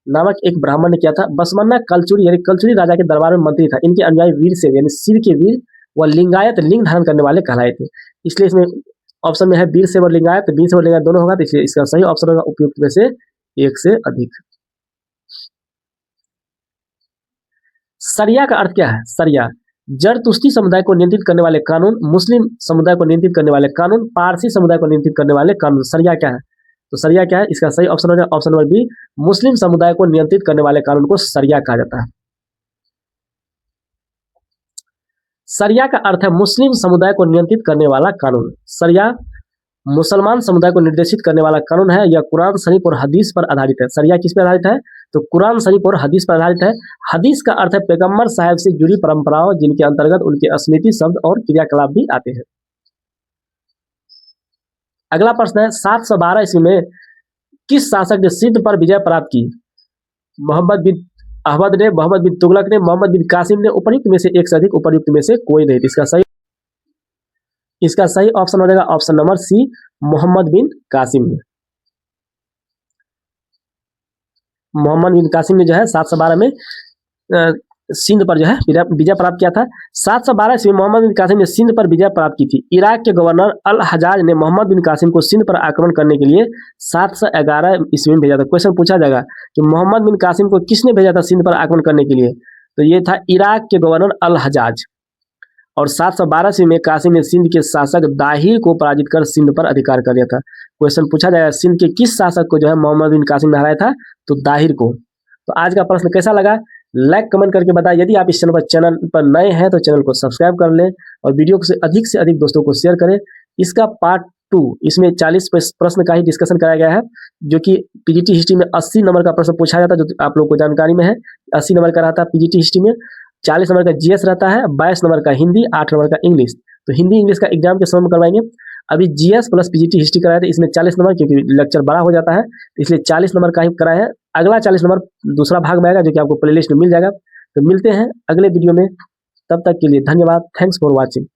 नामक एक ब्राह्मण ने किया था। बसवन्ना कलचुरी यानी कलचुरी राजा के दरबार में मंत्री था। इनके अनुयायी वीरशैव यानी शिव के वीर व लिंगायत लिंग धारण करने वाले कहलाए थे। इसलिए इसमें ऑप्शन में है वीरशैव और लिंगायत, वीरशैव और लिंगायत दोनों होगा, तो इसलिए इसका सही ऑप्शन होगा उपयुक्त में से एक से अधिक। सरिया का अर्थ क्या है। सरिया जरतुस्ती समुदाय को नियंत्रित करने वाले कानून, मुस्लिम समुदाय को नियंत्रित करने वाले कानून, पारसी समुदाय को नियंत्रित करने वाले कानून। सरिया क्या है, तो सरिया क्या है, इसका सही ऑप्शन हो जाएगा ऑप्शन नंबर बी, मुस्लिम समुदाय को नियंत्रित करने वाले कानून को सरिया कहा जाता है। सरिया का अर्थ है मुस्लिम समुदाय को नियंत्रित करने वाला कानून। सरिया मुसलमान समुदाय को निर्देशित करने वाला कानून है। यह कुरान शरीफ और हदीस पर आधारित है। सरिया किस पर आधारित है, तो कुरान शरीफ और हदीस पर आधारित है। हदीस का अर्थ है पैगंबर साहब से जुड़ी परंपराओं, जिनके अंतर्गत उनके स्मृति शब्द और क्रियाकलाप भी आते हैं। अगला प्रश्न है 712 ईस्वी में किस शासक ने सिंध पर विजय प्राप्त की। मोहम्मद बिन अहमद ने, मोहम्मद बिन तुगलक ने, मोहम्मद बिन कासिम ने, उपर्युक्त में से एक से अधिक, उपर्युक्त में से कोई नहीं। इसका सही ऑप्शन हो जाएगा ऑप्शन नंबर सी, मोहम्मद बिन कासिम ने। मोहम्मद बिन कासिम ने जो है 712 में सिंध पर जो है विजय प्राप्त किया था। 712 ईस्वी में मोहम्मद बिन कासिम ने सिंध पर विजय प्राप्त की थी। इराक के गवर्नर अल हजाज ने मोहम्मद बिन कासिम को सिंध पर आक्रमण करने के लिए 711 ईस्वी में भेजा था। क्वेश्चन पूछा जाएगा कि मोहम्मद बिन कासिम को किसने भेजा था सिंध पर आक्रमण करने के लिए, तो ये था इराक के गवर्नर अल हजाज। और 712 ईस्वी में कासिम ने सिंध के शासक दाहिर को पराजित कर सिंध पर अधिकार कर लिया था। क्वेश्चन पूछा जाएगा सिंध के किस शासक को जो है मोहम्मद बिन कासिम ने हराया था, तो दाहिर को। तो आज का प्रश्न कैसा लगा, लाइक कमेंट करके बताएं। यदि आप इस चैनल पर नए हैं तो चैनल को सब्सक्राइब कर लें और वीडियो से अधिक दोस्तों को शेयर करें। इसका पार्ट 2, इसमें 40 प्रश्न का ही डिस्कशन कराया गया है, जो कि पीजीटी हिस्ट्री में 80 नंबर का प्रश्न पूछा जाता है, जो आप लोग को जानकारी में है। 80 नंबर का रहता है पीजीटी हिस्ट्री में, 40 नंबर का जीएस रहता है, 22 नंबर का हिंदी, 8 नंबर का इंग्लिश। तो हिंदी इंग्लिश का एग्जाम के समय में करवाएंगे। अभी जीएस प्लस पीजीटी हिस्ट्री कराया था, इसमें 40 नंबर, क्योंकि लेक्चर बड़ा हो जाता है इसलिए 40 नंबर का ही कराया है। अगला 40 नंबर दूसरा भाग में आएगा, जो कि आपको प्लेलिस्ट में मिल जाएगा। तो मिलते हैं अगले वीडियो में, तब तक के लिए धन्यवाद। Thanks for watching.